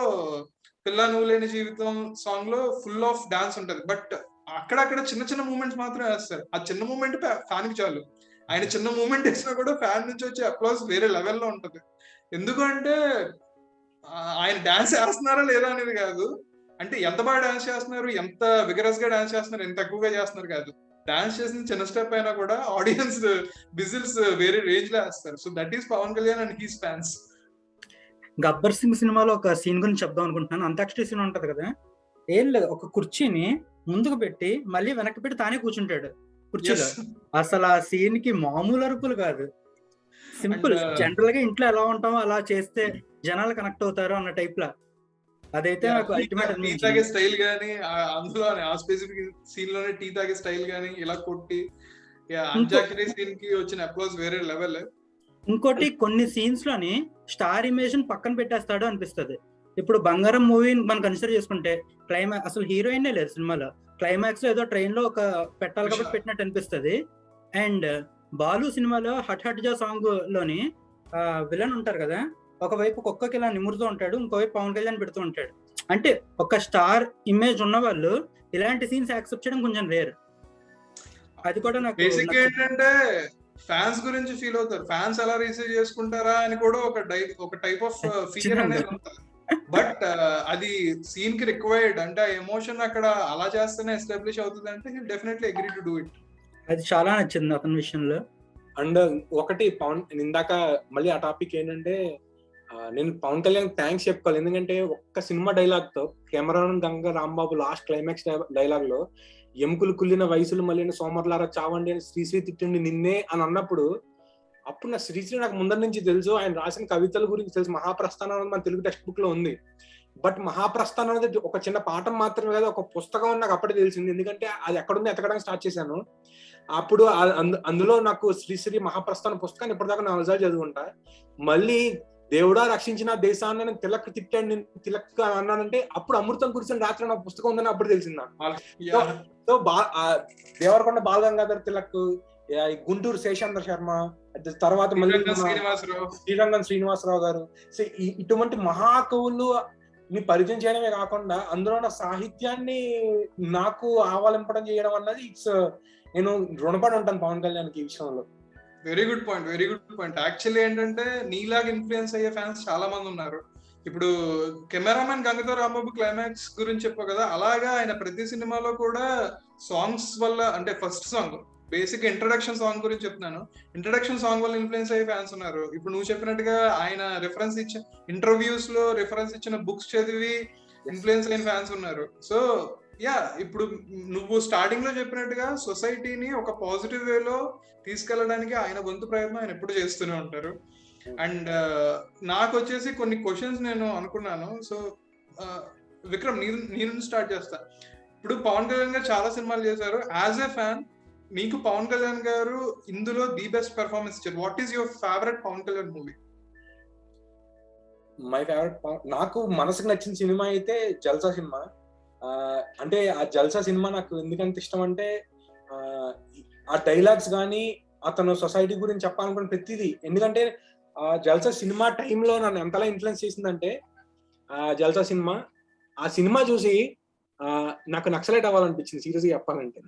పిల్ల నువ్వు లేని జీవితం సాంగ్ లో ఫుల్ ఆఫ్ డాన్స్ ఉంటది. బట్ అక్కడక్కడ చిన్న మూమెంట్స్ మాత్రం వేస్తారు. ఆ చిన్న మూమెంట్ ఫ్యాన్ కి చాలు. ఆయన చిన్న మూమెంట్ వేసినా కూడా ఫ్యాన్ నుంచి వచ్చే అప్లాస్ వేరే లెవెల్లో ఉంటది. ఎందుకంటే ఆయన డాన్స్ వేస్తున్నారా లేదా అనేది కాదు, అంటే ఎంత బాగా డాన్స్ చేస్తున్నారు, ఎంత విగరస్ గా డాన్స్ చేస్తున్నారు, ఎంత ఎక్కువగా చేస్తున్నారు కాదు. డాన్స్ చేసిన చిన్న స్టెప్ అయినా కూడా ఆడియన్స్ విజిల్స్ వేరే రేంజ్ లో వేస్తారు. So that is Pawan Kalyan and his fans. Gabbar Singh సినిమాలో ఒక సీన్ గురించి చెప్దాం అనుకుంటున్నాను. అంత్యాక్షరి సీన్ ఉంటది కదా, ఏం లేదు, ఒక కుర్చీని ముందుకు పెట్టి మళ్ళీ వెనక్కి పెట్టి తానే కూర్చుంటాడు కుర్చీలో. అసలు ఆ సీన్ కి మామూలు అరుపులు కాదు, సింపుల్. జనరల్ గా ఇంట్లో ఎలా ఉంటామో అలా చేస్తే జనాలు కనెక్ట్ అవుతారు అన్న టైప్ లా. అదైతే నాకు అల్టిమేట్ టీ తాగే స్టైల్ గానీ, అందులో ఆ స్పెసిఫిక్ సీన్ లోనే టీ తాగే స్టైల్ గానీ ఇలా కొట్టి అంత్యాక్షరి సీన్ కి వచ్చిన అప్లాజ్ వేరే లెవెల్. ఇంకోటి కొన్ని సీన్స్ లోని స్టార్ ఇమేషన్ పక్కన పెట్టేస్తాడు అనిపిస్తుంది. ఇప్పుడు బంగారం మూవీ మనం కన్సిడర్ చేసుకుంటే క్లైమాక్స్ అసలు హీరోయిన్ లేదు సినిమాలో. క్లైమాక్స్ లో ఏదో ట్రైన్ లో ఒక పెట్టాలి కాబట్టి పెట్టినట్టు అనిపిస్తుంది. అండ్ బాలు సినిమాలో హట్ హట్ జా సాంగ్ లోని విలన్ ఉంటారు కదా, ఒకవైపు కుక్కకి ఇలా నిమురుతూ ఉంటాడు, ఇంకోవైపు పవన్ కళ్యాణ్ పెడుతూ ఉంటాడు. అంటే ఒక స్టార్ ఇమేజ్ ఉన్న వాళ్ళు ఇలాంటి సీన్స్ యాక్సెప్ట్ చేయడం కొంచెం రేర్. అది కూడా నాకు బేసిక్ ఏంటంటే ఫ్యాన్స్ గురించి ఫీల్ అవుతారు, ఫ్యాన్స్ ఎలా రిసీవ్ చేసుకుంటారా అని కూడా ఒక టైప్ ఆఫ్ ఫీల్ అనేది ఉంటుంది. బట్ అది సీన్ కి రిక్వైర్డ్, అంటే ఆ ఎమోషన్ అక్కడ అలా చేస్తేనే ఎస్టాబ్లిష్ అవుతుంది అంటే he definitely agree to do it. అది చాలా నచ్చింది అతని విషయంలో. అండ్ ఒకటి పవన్, ఇందాక మళ్ళీ ఆ టాపిక్ ఏంటంటే నేను పవన్ కళ్యాణ్ థ్యాంక్స్ చెప్పుకోవాలి. ఎందుకంటే ఒక్క సినిమా డైలాగ్ తో Cameron Ganga Rambabu last climax dialogue లో ఎముకలు కుళ్ళిన వయసులు మళ్ళీ సోమర్లారా చావండి అని శ్రీశ్రీ తిట్టండి నిన్నే అని అన్నప్పుడు, అప్పుడు నా శ్రీశ్రీ నాకు ముందర నుంచి తెలుసు, ఆయన రాసిన కవితల గురించి తెలుసు. మహాప్రస్థానం అనేది మన తెలుగు టెక్స్ట్ బుక్ లో ఉంది. బట్ మహాప్రస్థానం అనేది ఒక చిన్న పాఠం మాత్రమే కదా, ఒక పుస్తకం అని నాకు అప్పుడే తెలిసింది. ఎందుకంటే అది ఎక్కడుందో ఎతకడానికి స్టార్ట్ చేశాను. అప్పుడు అందులో నాకు శ్రీశ్రీ మహాప్రస్థానం పుస్తకాన్ని ఇప్పటిదాకా 4 సార్లు చదువుకుంటా. మళ్ళీ దేవుడా రక్షించిన దేశాన్ని నేను తిలక్ తిట్టాను, నేను తిలక్ అన్నానంటే అప్పుడు అమృతం కురిసిన రాత్రి నా పుస్తకం ఉందని అప్పుడు తెలిసింది నాకు. సో దేవరకొండ బాలగంగాధర్ తిలక్, గుంటూరు శేషాంద్ర శర్మ, తర్వాత మళ్ళీ శ్రీరంగం శ్రీనివాసరావు గారు. సో ఇటువంటి మహాకవులు ని పరిచయం చేయడమే కాకుండా అందులో ఉన్న సాహిత్యాన్ని నాకు ఆవాలింపడం చేయడం అన్నది నేను రుణపడి ఉంటాను పవన్ కళ్యాణ్కి ఈ విషయంలో. Very good point. యాక్చువల్లీ ఏంటంటే నీలాగా ఇన్ఫ్లుయెన్స్ అయ్యే ఫ్యాన్స్ చాలా మంది ఉన్నారు. ఇప్పుడు కెమెరామెన్ గంగతో రాంబాబు క్లైమాక్స్ గురించి చెప్పావు కదా, అలాగా ఆయన ప్రతి సినిమాలో కూడా సాంగ్స్ వల్ల, అంటే first song basic introduction song గురించి చెప్తున్నాను, ఇంట్రడక్షన్ సాంగ్ వల్ల ఇన్ఫ్లుయెన్స్ అయ్యే ఫ్యాన్స్ ఉన్నారు. ఇప్పుడు నువ్వు చెప్పినట్టుగా ఆయన రిఫరెన్స్ ఇచ్చిన ఇంటర్వ్యూస్ లో రిఫరెన్స్ ఇచ్చిన బుక్స్ చదివి ఇన్ఫ్లుయెన్స్ అయిన ఫ్యాన్స్ ఉన్నారు. సో ఇప్పుడు నువ్వు స్టార్టింగ్ లో చెప్పినట్టుగా సొసైటీని ఒక పాజిటివ్ వేలో తీసుకెళ్ళడానికి ఆయన వంతు ప్రయత్నం ఆయన ఎప్పుడు చేస్తూనే ఉంటారు. అండ్ నాకు వచ్చేసి కొన్ని క్వశ్చన్స్ నేను అనుకున్నాను. సో విక్రమ్, నీ నుంచి స్టార్ట్ చేస్తా. ఇప్పుడు పవన్ కళ్యాణ్ గారు చాలా సినిమాలు చేశారు. యాజ్ ఎ ఫ్యాన్ మీకు పవన్ కళ్యాణ్ గారు ఇందులో ది బెస్ట్ పెర్ఫార్మెన్స్ ఇచ్చారు. What is your favourite Pavan Kalyan movie? My favourite, నాకు మనసుకు నచ్చిన సినిమా అయితే జల్సా సినిమా. అంటే ఆ జల్సా సినిమా నాకు ఎందుకంత ఇష్టం అంటే ఆ డైలాగ్స్ కానీ అతను సొసైటీ గురించి చెప్పాలనుకున్న ప్రతిదీ. ఎందుకంటే ఆ జల్సా సినిమా టైంలో నన్ను ఎంతలా ఇన్ఫ్లుయెన్స్ చేసిందంటే ఆ సినిమా చూసి నాకు నక్సలైట్ అవ్వాలనిపించింది సీరియస్ గా చెప్పాలంటే.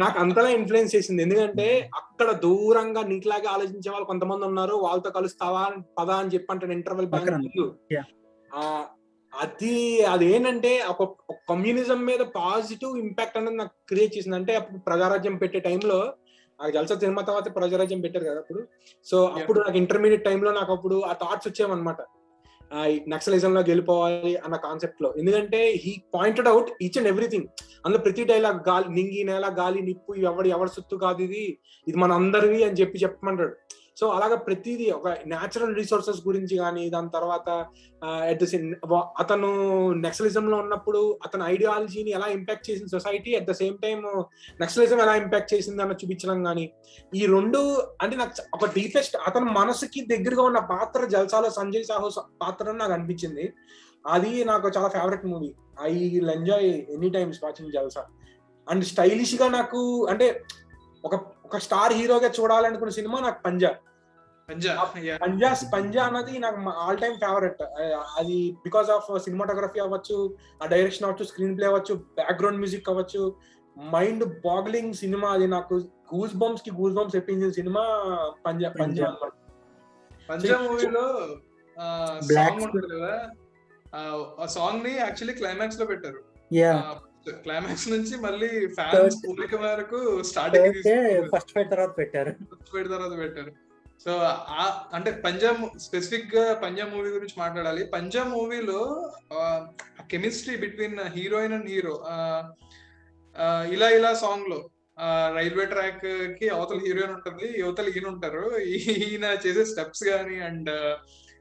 నాకు అంతలా ఇన్ఫ్లుయెన్స్ చేసింది. ఎందుకంటే అక్కడ దూరంగా నీటిలాగా ఆలోచించే వాళ్ళు కొంతమంది ఉన్నారు, వాళ్ళతో కలుస్తావా పదా అని చెప్పి అంటే ఇంటర్వెల్ అది ఏంటంటే ఒక కమ్యూనిజం మీద పాజిటివ్ ఇంపాక్ట్ అనేది నాకు క్రియేట్ చేసింది. అంటే అప్పుడు ప్రజారాజ్యం పెట్టే టైంలో, ఆ జల్సా సినిమా తర్వాత ప్రజారాజ్యం పెట్టారు కదా అప్పుడు. సో అప్పుడు నాకు ఇంటర్మీడియట్ టైంలో నాకు అప్పుడు ఆ థాట్స్ వచ్చేవన్నమాట, నక్సలిజం లో గెలిపోవాలి అన్న కాన్సెప్ట్ లో. ఎందుకంటే he pointed out each and everything. అందులో ప్రతి డైలాగ్ గాలి, నింగి నేల గాలి నిప్పు ఎవరి సొత్తు కాదు, ఇది మన అందరివి అని చెప్పమంటాడు. సో అలాగా ప్రతిదీ ఒక న్యాచురల్ రిసోర్సెస్ గురించి కానీ, దాని తర్వాత అతను నక్సలిజం లో ఉన్నప్పుడు అతని ఐడియాలజీని ఎలా ఇంపాక్ట్ చేసింది society, at the same time naxalism ఎలా ఇంపాక్ట్ చేసింది అన్న చూపించడం కానీ, ఈ రెండు అంటే నాకు ఒక డీపెస్ట్ అతని మనసుకి దగ్గరగా ఉన్న పాత్ర జల్సాలో సంజయ్ సాహు పాత్ర నాకు అనిపించింది. అది నాకు చాలా favourite movie. I will enjoy any times watching Jalsa. And stylish గా నాకు అంటే ఒక స్టార్ హీరోగా చూడాలనుకున్న సినిమా నాకు పంజా అన్నది నాకు ఆల్ టైమ్ ఫేవరెట్. అది బికాస్ ఆఫ్ సినిమాటోగ్రఫీ అవ్వచ్చు, ఆ డైరెక్షన్ అవ్వచ్చు, స్క్రీన్ ప్లే అవ్వచ్చు, బ్యాక్గ్రౌండ్ మ్యూజిక్ అవ్వచ్చు, మైండ్ బాగ్లింగ్ సినిమా. అది నాకు గూస్ బంప్స్ తెప్పించిన సినిమా పంజా అన్నమాట. పంజా మూవీలో సాంగ్ ఉంటుంది కదా, ఆ సాంగ్ ని యాక్చువల్లీ క్లైమాక్స్ లో పెట్టారు. క్లైమాక్స్ నుంచి మళ్ళీ ఫ్యాన్స్ పూర్వక మేరకు స్టార్టింగ్ ఫస్ట్ ఫైట్ తర్వాత పెట్టారు. సో అంటే పంజాబ్ స్పెసిఫిక్ గా పంజాబ్ మూవీ గురించి మాట్లాడాలి. పంజాబ్ మూవీలో chemistry between heroine and hero, ఇలా ఇలా సాంగ్ లో రైల్వే ట్రాక్ కి అవతల హీరోయిన్ ఉంటుంది, యువతల ఈయన ఉంటారు. ఈయన చేసే స్టెప్స్ గానీ, అండ్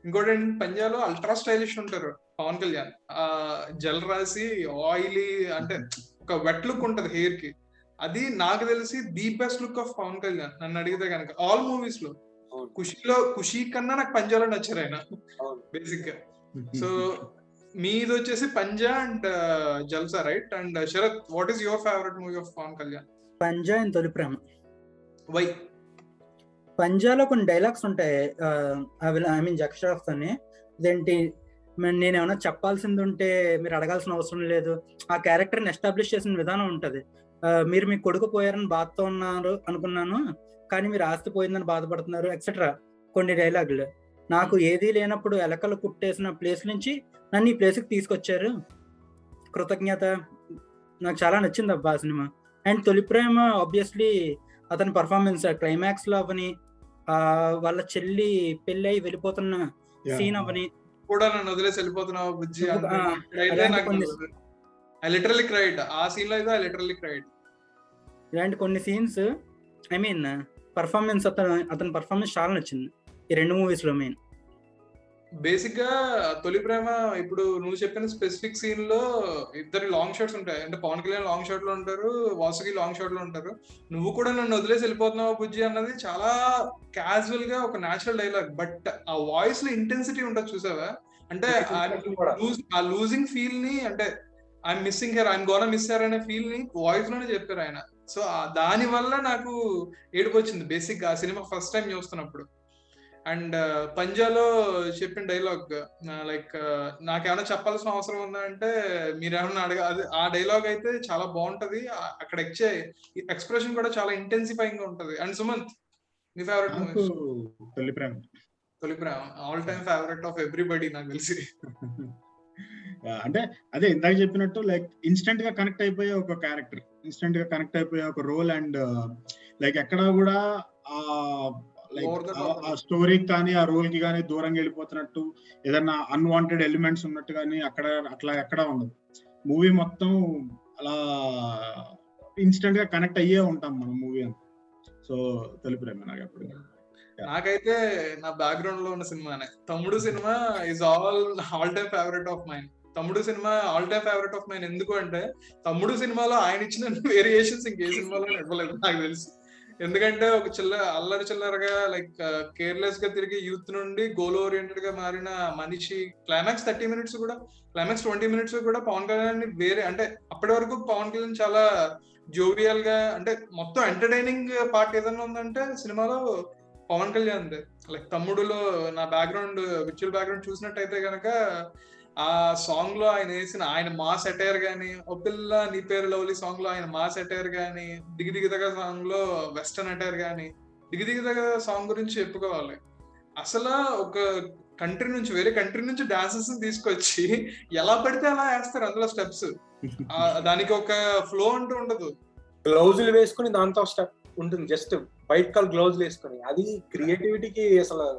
ఇంకోటి పంజాబ్ లో అల్ట్రా స్టైలిష్ ఉంటారు పవన్ కళ్యాణ్. జల్ రాసి ఆయిలీ, అంటే ఒక వెట్ లుక్ ఉంటది హెయిర్ కి. అది నాకు తెలిసి the best look of Pawan Kalyan నన్ను అడిగితే కనుక ఆల్ మూవీస్ లో. ఖుషి కన్నా నాకు పంజాలో నచ్చారు ఆయన బేసిక్ గా. సో మీది వచ్చేసి Panja and Jalsa, right? And Sharath, what is your favourite movie of Pawan Kalyan? Panja and Tholi Prema. Why? పంజాలో కొన్ని డైలాగ్స్ ఉంటాయి, ఐ మీన్ జగ్ షరాఫ్ తోని. ఇదేంటి, నేను ఏమైనా చెప్పాల్సింది ఉంటే మీరు అడగాల్సిన అవసరం లేదు. ఆ క్యారెక్టర్ని ఎస్టాబ్లిష్ చేసిన విధానం ఉంటది. మీరు మీ కొడుకు పోయారని బాధతో ఉన్నారు అనుకున్నాను, కానీ మీరు ఆస్తి పోయిందని బాధపడుతున్నారు, ఎక్సెట్రా. కొన్ని డైలాగులు నాకు ఏదీ లేనప్పుడు ఎలకలు కుట్టేసిన ప్లేస్ నుంచి నన్ను ఈ ప్లేస్కి తీసుకొచ్చారు, కృతజ్ఞత. నాకు చాలా నచ్చింది అబ్బా ఆ cinema. And Tholi Prema obviously అతని పర్ఫార్మెన్స్, క్లైమాక్స్ లో అవని, వాళ్ళ చెల్లి పెళ్ళి అయి వెళ్ళిపోతున్న సీన్ అవని కూడా నన్ను వదిలేసి వెళ్ళిపోతున్నావు బుజ్జి, I literally cried. ఆ సీన్ లో అయితే I literally cried. ఇలాంటి కొన్ని సీన్స్, ఐ మీన్ పర్ఫార్మెన్స్, అతని పర్ఫార్మెన్స్ చాలా నచ్చింది ఈ రెండు మూవీస్ లో. మెయిన్ బేసిక్ గా తొలి ప్రేమ, ఇప్పుడు నువ్వు చెప్పిన స్పెసిఫిక్ సీన్ లో ఇద్దరు లాంగ్ షాట్స్ ఉంటాయి. అంటే పవన్ కళ్యాణ్ లాంగ్ షాట్ లో ఉంటారు, వాసుకి లాంగ్ షాట్ లో ఉంటారు. నువ్వు కూడా నన్ను వదిలేసి వెళ్ళిపోతున్నావు బుజ్జి అన్నది చాలా క్యాజువల్ గా ఒక న్యాచురల్ డైలాగ్, బట్ ఆ వాయిస్ లో ఇంటెన్సిటీ ఉంటుంది చూసావా? అంటే ఆ లూజింగ్ ఫీల్ ని, అంటే I'm missing her, I'm gonna miss her అనే ఫీల్ ని వాయిస్ లోనే చెప్పారు ఆయన. సో దాని వల్ల నాకు ఏడుపు వచ్చింది బేసిక్ ఆ సినిమా ఫస్ట్ టైం చూస్తున్నప్పుడు. అండ్ పంజాలో చెప్పిన డైలాగ్, లైక్ నాకేమైనా చెప్పాల్సిన అవసరం ఉందా అంటే మీరేమన్నా అది ఆ డైలాగ్ అయితే చాలా బాగుంటది. అక్కడ ఎక్స్ప్రెషన్ కూడా చాలా ఇంటెన్సిఫైయింగ్ గా ఉంటది. అండ్ సుమంత్, మీ favourite movie? Tholi Prema. Tholi Prema all time favourite of everybody నాకు తెలిసి. అంటే అదే ఇందాక చెప్పినట్టు, లైక్ ఇన్స్టెంట్ గా కనెక్ట్ అయిపోయే ఒక క్యారెక్టర్, ఇన్స్టెంట్ గా కనెక్ట్ అయిపోయే ఒక రోల్. అండ్ లైక్ ఎక్కడా కూడా ఆ స్టోరీకి కానీ ఆ రోల్ కి కానీ దూరంగా వెళ్ళిపోతున్నట్టు, ఏదన్నా అన్వాంటెడ్ ఎలిమెంట్స్ ఉన్నట్టు కానీ అట్లా ఎక్కడా ఉండదు. మూవీ మొత్తం అలా ఇన్స్టెంట్ గా కనెక్ట్ అయ్యే ఉంటాం మనం మూవీ అంతా. సో తొలి ప్రేమ నాకు ఎప్పుడు. నాకైతే నా బ్యాక్గ్రౌండ్ లో ఉన్న సినిమానే తమ్ముడు సినిమా is all time favourite of mine. Thammudu సినిమా all time favourite of mine ఎందుకు అంటే, తమ్ముడు సినిమాలో ఆయన ఇచ్చిన వేరియేషన్స్ ఇంకే సినిమాలో ఇవ్వలేదు నాకు తెలిసి. ఎందుకంటే ఒక అల్లరి చిల్లరగా, లైక్ కేర్లెస్ గా తిరిగి యూత్ నుండి గోల్ ఓరియంటెడ్ గా మారిన మనిషి, క్లైమాక్స్ 30 minutes కూడా, క్లైమాక్స్ 20 minutes కూడా పవన్ కళ్యాణ్ వేరే, అంటే అప్పటి వరకు పవన్ కళ్యాణ్ చాలా జోవియల్ గా, అంటే మొత్తం ఎంటర్టైనింగ్ పార్ట్ ఏదైనా ఉందంటే సినిమాలో పవన్ కళ్యాణ్. లైక్ తమ్ముడులో నా బ్యాక్గ్రౌండ్, విజువల్ బ్యాక్గ్రౌండ్ చూసినట్టయితే కనుక ఆ సాంగ్ లో ఆయన మాస్ అటైర్ గానీ, ఓ పిల్ల నీ పేరు లవ్లీ సాంగ్ లో ఆయన మాస్ అటైర్ గానీ, దిగిదిగిదగ సాంగ్ లో వెస్టర్న్ అటైర్ గానీ, దిగిదిగిదగ సాంగ్ గురించి చెప్పుకోవాలి. అసలు ఒక కంట్రీ నుంచి, వేరే కంట్రీ నుంచి డాన్సెస్ తీసుకొచ్చి ఎలా పడితే అలా వేస్తారు అందులో స్టెప్స్. దానికి ఒక ఫ్లో అంటూ ఉండదు. గ్లౌజులు వేసుకుని దాంతో స్టెప్ ఉంటుంది, జస్ట్ వైట్ కలర్ గ్లౌజ్ వేసుకుని. అది క్రియేటివిటీకి అసలు.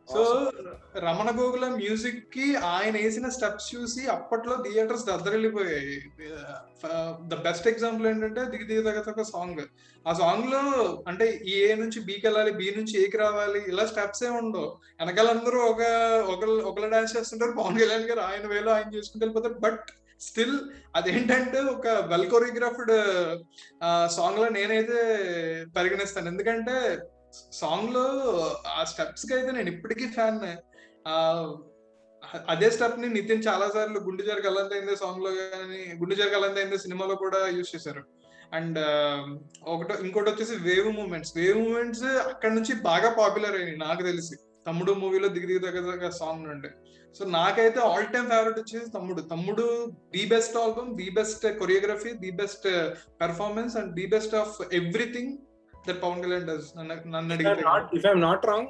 సో రమణ గోగుల మ్యూజిక్ కి ఆయన వేసిన స్టెప్స్ చూసి అప్పట్లో థియేటర్స్ దద్దరిల్లిపోయాయి. ద బెస్ట్ ఎగ్జాంపుల్ ఏంటంటే దిగిదిగదగ సాంగ్. ఆ సాంగ్ లో అంటే ఏ నుంచి బీకి వెళ్ళాలి, బి నుంచి ఏకి రావాలి, ఇలా స్టెప్స్ ఏ ఉండవు. వెనకాలందరూ ఒకళ్ళు డాన్స్ చేస్తుంటారు, పవన్ కళ్యాణ్ గారు ఆయన వేలో ఆయన చేసుకుని వెళ్ళిపోతారు. బట్ స్టిల్ అదేంటంటే ఒక వెల్ కొరియోగ్రాఫ్డ్ సాంగ్ లో నేనైతే పరిగణిస్తాను. ఎందుకంటే సాంగ్ లో ఆ స్టెప్స్ కి అయితే నేను ఇప్పటికీ ఫ్యాన్. అదే స్టెప్ ని నితిన్ చాలా సార్లు గుండె జరగ అల్లంతైందే సాంగ్ లో కానీ, గుండె జరగ అల్లంతైందే సినిమాలో కూడా యూజ్ చేశారు. అండ్ ఇంకోటి వచ్చేసి వేవ్ మూమెంట్స్ అక్కడ నుంచి బాగా పాపులర్ అయినాయి నాకు తెలిసి, తమ్ముడు మూవీలో దిగిదిగదగ సాంగ్ నుండి. సో నాకైతే ఆల్ టైమ్ ఫేవరెట్ వచ్చేసి Thammudu the best album, the best choreography, the best performance and the best of everything that Pavan Kalyan does. నన్ను అడిగితే if I'm not wrong,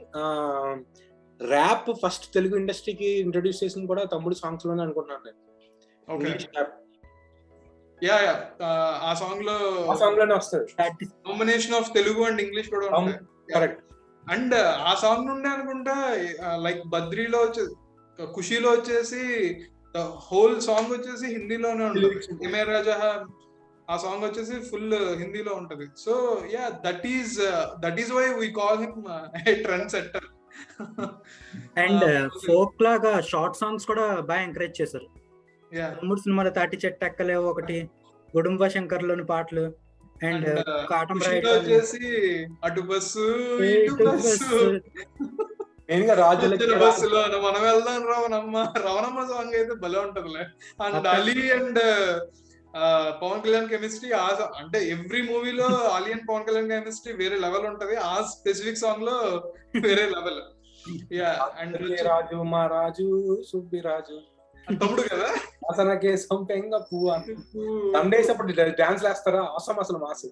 rap first Telugu ఇండస్ట్రీకి ఇంట్రొడ్యూస్ చేసింది కూడా తమ్ముడు సాంగ్స్ లోనే అనుకుంటున్నాను నేను. ఆ సాంగ్ లోనే వస్తుంది. Combination of Telugu and English కూడా ఉంటాయి. కరెక్ట్. అండ్ ఆ సాంగ్ నుండి అనుకుంటా లైక్ బద్రీలో వచ్చే ఖుషీలో వచ్చేసి హోల్ సాంగ్ వచ్చేసి హిందీలోనే ఉంటుంది. ఏ మేరా జహా ఆ సాంగ్ వచ్చేసి ఫుల్ హిందీలో ఉంటది. So yeah that is why we call him a trend setter. And folk లాగా షార్ట్ సాంగ్స్ కూడా బాగా ఎంకరేజ్ చేశారు. యా తమ్ముడు సినిమాలో తాటి చెట్టు ఎక్కలేవు ఒకటి, గుడుంబ శంకర్లోని పాటలు, అండ్ కాటం ఖుషీలో వచ్చేసి అటు బస్సు ఇటు బస్సు మెయిన్ గా రాజులకి వచ్చిన బస్సులో మనం వెళ్దాం రవణమ్మ సాంగ్ అయితే భలే ఉంటదిలే. And Ali and Pawan Kalyan chemistry అంటే ఎవ్రీ మూవీలో అలీ అండ్ పవన్ కళ్యాణ్ కెమిస్ట్రీ వేరే లెవెల్ ఉంటది. ఆ స్పెసిఫిక్ సాంగ్ లో వేరే లెవెల్. యా అండ్ రాజు మా రాజు సుబ్బి రాజు తమ్ముడు కదా అసలకే సొంపెంగ పువ్వు సండేస్ అప్పుడు డాన్స్ వేస్తారా అవసరం అసలు మాసు.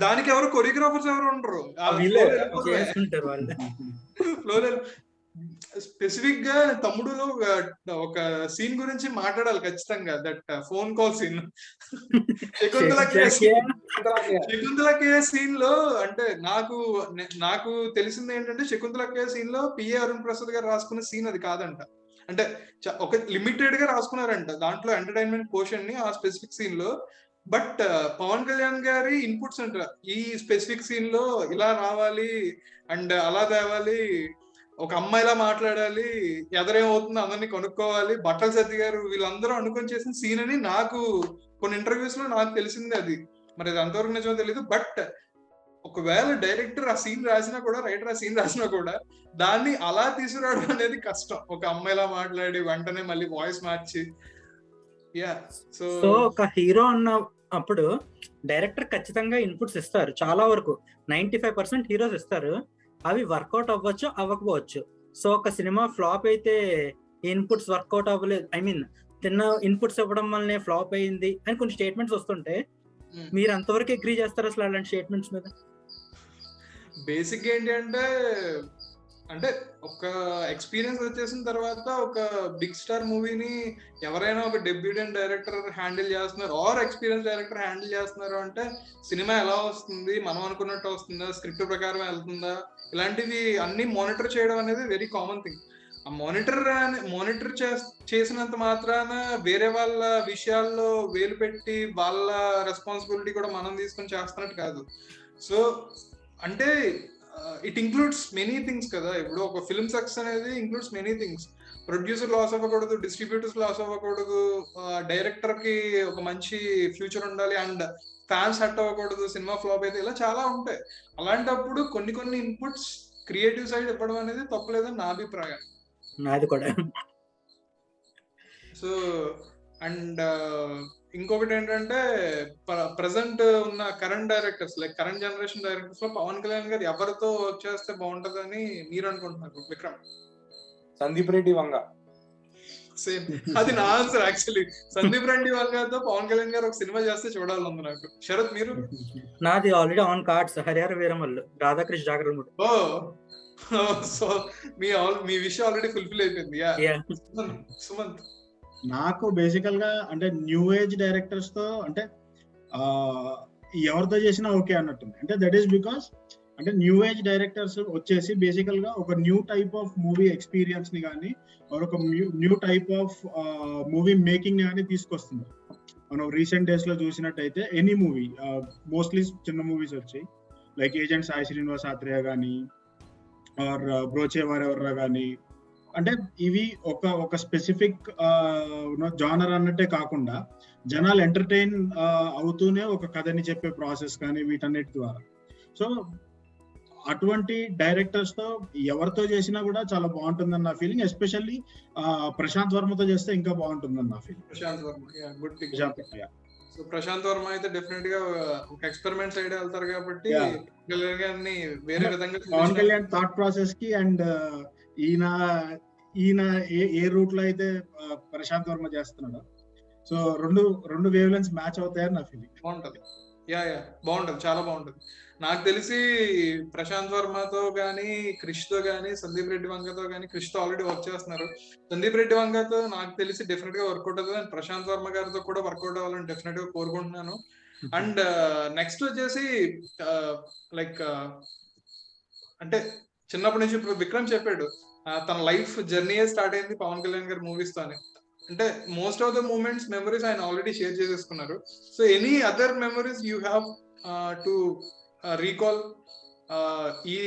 దానికి ఎవరు కొరియోగ్రాఫర్స్ ఎవరు ఉండరు. చేసుకుంటారు వాళ్ళు. స్పెసిఫిక్ గా తమ్ముడులో ఒక సీన్ గురించి మాట్లాడాలి ఖచ్చితంగా. దట్ ఫోన్ కాల్ సీన్ శకుంతలకే సీన్ లో అంటే నాకు తెలిసింది ఏంటంటే శకుంతలకే సీన్ లో పిఏ అరుణ్ ప్రసాద్ గారు రాసుకున్న సీన్ అది కాదంట. అంటే ఒక లిమిటెడ్ గా రాసుకున్నారంట దాంట్లో ఎంటర్టైన్మెంట్ పోర్షన్ ని ఆ స్పెసిఫిక్ సీన్ లో. బట్ పవన్ కళ్యాణ్ గారి ఇన్పుట్స్ అంట ఈ స్పెసిఫిక్ సీన్ లో ఇలా రావాలి అండ్ అలా తేవాలి, ఒక అమ్మాయిలా మాట్లాడాలి, ఎదరేమవుతుందో అందరినీ కొనుక్కోవాలి, బట్టల సత్తి గారు వీళ్ళందరూ అనుకొని చేసిన సీన్ అని నాకు కొన్ని ఇంటర్వ్యూస్ లో నాకు తెలిసింది. అది మరి అది అంతవరకు నిజమో తెలియదు. బట్ ఒకవేళ డైరెక్టర్ ఆ సీన్ రాసినా కూడా, రైటర్ ఆ సీన్ రాసినా కూడా దాన్ని అలా తీసుకురావడం అనేది కష్టం. ఒక అమ్మాయిలా మాట్లాడి వెంటనే మళ్ళీ వాయిస్ మార్చి. యా సో ఒక హీరో అన్న అప్పుడు డైరెక్టర్ ఖచ్చితంగా ఇన్పుట్స్ ఇస్తారు. చాలా వరకు 95% హీరోస్ ఇస్తారు. అవి వర్కౌట్ అవ్వచ్చు, అవ్వకపోవచ్చు. సో ఒక సినిమా ఫ్లాప్ అయితే ఇన్పుట్స్ వర్కౌట్ అవ్వలేదు, ఐ మీన్ చిన్న ఇన్పుట్స్ ఇవ్వడం వల్లనే ఫ్లాప్ అయింది అని కొన్ని స్టేట్మెంట్స్ వస్తుంటే మీరు అంతవరకు అగ్రీ చేస్తారు అసలు అలాంటి స్టేట్మెంట్స్ మీద? బేసిక్ ఏంటి అంటే ఒక ఎక్స్పీరియన్స్ వచ్చేసిన తర్వాత ఒక బిగ్ స్టార్ మూవీని ఎవరైనా ఒక డెబ్యూటెంట్ డైరెక్టర్ హ్యాండిల్ చేస్తున్నారు ఆర్ ఎక్స్పీరియన్స్ డైరెక్టర్ హ్యాండిల్ చేస్తున్నారు అంటే సినిమా ఎలా వస్తుంది, మనం అనుకున్నట్టు వస్తుందా, స్క్రిప్ట్ ప్రకారం వెళ్తుందా, ఇలాంటివి అన్ని మానిటర్ చేయడం అనేది వెరీ కామన్ థింగ్. ఆ మానిటర్ చేసినంత మాత్రాన వేరే వాళ్ళ విషయాల్లో వేలు పెట్టి వాళ్ళ రెస్పాన్సిబిలిటీ కూడా మనం తీసుకొని చేస్తున్నట్టు కాదు. సో అంటే ఇట్ ఇంక్లూడ్స్ మెనీ థింగ్స్ కదా. ఇప్పుడు ఒక ఫిల్మ్ సక్సెస్ అనేది includes many things. Producer loss అవ్వకూడదు, డిస్ట్రిబ్యూటర్స్ లాస్ అవ్వకూడదు, డైరెక్టర్ కి ఒక మంచి ఫ్యూచర్ ఉండాలి, అండ్ ఫ్యాన్స్ హట్ అవ్వకూడదు సినిమా ఫ్లాప్ అయితే, ఇలా చాలా ఉంటాయి. అలాంటప్పుడు కొన్ని ఇన్పుట్స్ క్రియేటివ్ సైడ్ ఇవ్వడం అనేది తప్పలేదని నా అభిప్రాయం. నాది కూడా. సో అండ్ ఇంకొకటి ఏంటంటే ప్రజెంట్ ఉన్న current directors like current generation directors లో పవన్ కళ్యాణ్ గారు ఎవరితో వర్క్ చేస్తే బాగుంటదని మీరు అనుకుంటున్నారు? విక్రమ్? సందీప్ రెడ్డి వంగ. సేమ్, అది నా ఆన్సర్ యాక్చువల్లీ. సందీప్ రెడ్డి వంగతో పవన్ కళ్యాణ్ గారు ఒక సినిమా చేస్తే చూడాలి నాకు. శరత్ మీరు? నాది already on cards, Harihara Veeramallu, Radhakrishna Jagaranudu. Oh so మీ విషయం ఆల్రెడీ ఫుల్ఫిల్ అయిపోయింది. సుమంత్? నాకు బేసికల్ గా అంటే న్యూ ఏజ్ డైరెక్టర్స్ తో అంటే ఎవరితో చేసినా ఓకే అన్నట్టుంది. అంటే దట్ ఈస్ బికాస్ అంటే న్యూ ఏజ్ డైరెక్టర్స్ వచ్చేసి బేసికల్ గా ఒక new type of movie experience ని కానీ ఒక new type of movie making ని కానీ తీసుకొస్తుంది. మనం రీసెంట్ డేస్ లో చూసినట్టయితే ఎనీ మూవీ మోస్ట్లీ చిన్న మూవీస్ వచ్చాయి, లైక్ ఏజెంట్ సాయి శ్రీనివాస్ ఆత్రేయ కానీ ఆర్ బ్రోచే వారెవర్రా కానీ. అంటే ఇవి ఒక స్పెసిఫిక్ జానర్ అన్నట్టే కాకుండా జనాలు ఎంటర్టైన్ అవుతూనే ఒక కథని చెప్పే ప్రాసెస్ కానీ వీటన్నిటి ద్వారా. సో అటువంటి డైరెక్టర్స్ తో ఎవరితో చేసినా కూడా చాలా బాగుంటుందని నా ఫీలింగ్. ఎస్పెషల్లీ ప్రశాంత్ వర్మతో చేస్తే ఇంకా బాగుంటుందని నా feeling. Prashanth Varma, good pick. So Prashanth Varma అయితే డెఫినెట్ గా ఒక ఎక్స్పెరిమెంట్ సైడ్ వెళ్తారు కాబట్టి వేరే విధంగా పవన్ కళ్యాణ్ థాట్ ప్రాసెస్ కి అండ్ ఈయన ఏ రూట్ లో అయితే ప్రశాంత్ వర్మ చేస్తున్నాడు, సో రెండు వేవ్ లెన్స్ మ్యాచ్ అవుతాయని నా ఫీలింగ్. బాగుంటది. బాగుంటది, చాలా బాగుంటది. నాకు తెలిసి ప్రశాంత్ వర్మతో గానీ, క్రిష్ తో గానీ, సందీప్ రెడ్డి వంగతో గానీ, క్రిష్ తో ఆల్రెడీ వర్క్ చేస్తున్నారు. సందీప్ రెడ్డి వంగతో నాకు తెలిసి డెఫినెట్ గా వర్కౌట్ అవుతుంది, అండ్ ప్రశాంత్ వర్మ గారితో కూడా వర్కౌట్ అవ్వాలని డెఫినెట్ గా కోరుకుంటున్నాను. అండ్ నెక్స్ట్ వచ్చేసి లైక్ అంటే చిన్నప్పటి నుంచి ఇప్పుడు విక్రమ్ చెప్పాడు తన లైఫ్ జర్నీ స్టార్ట్ అయింది పవన్ కళ్యాణ్ గారి మూవీస్ తో అని. అంటే most of the moments memories ఆయన ఆల్రెడీ షేర్ చేసేసుకున్నారు. So any other memories you have to recall ఈ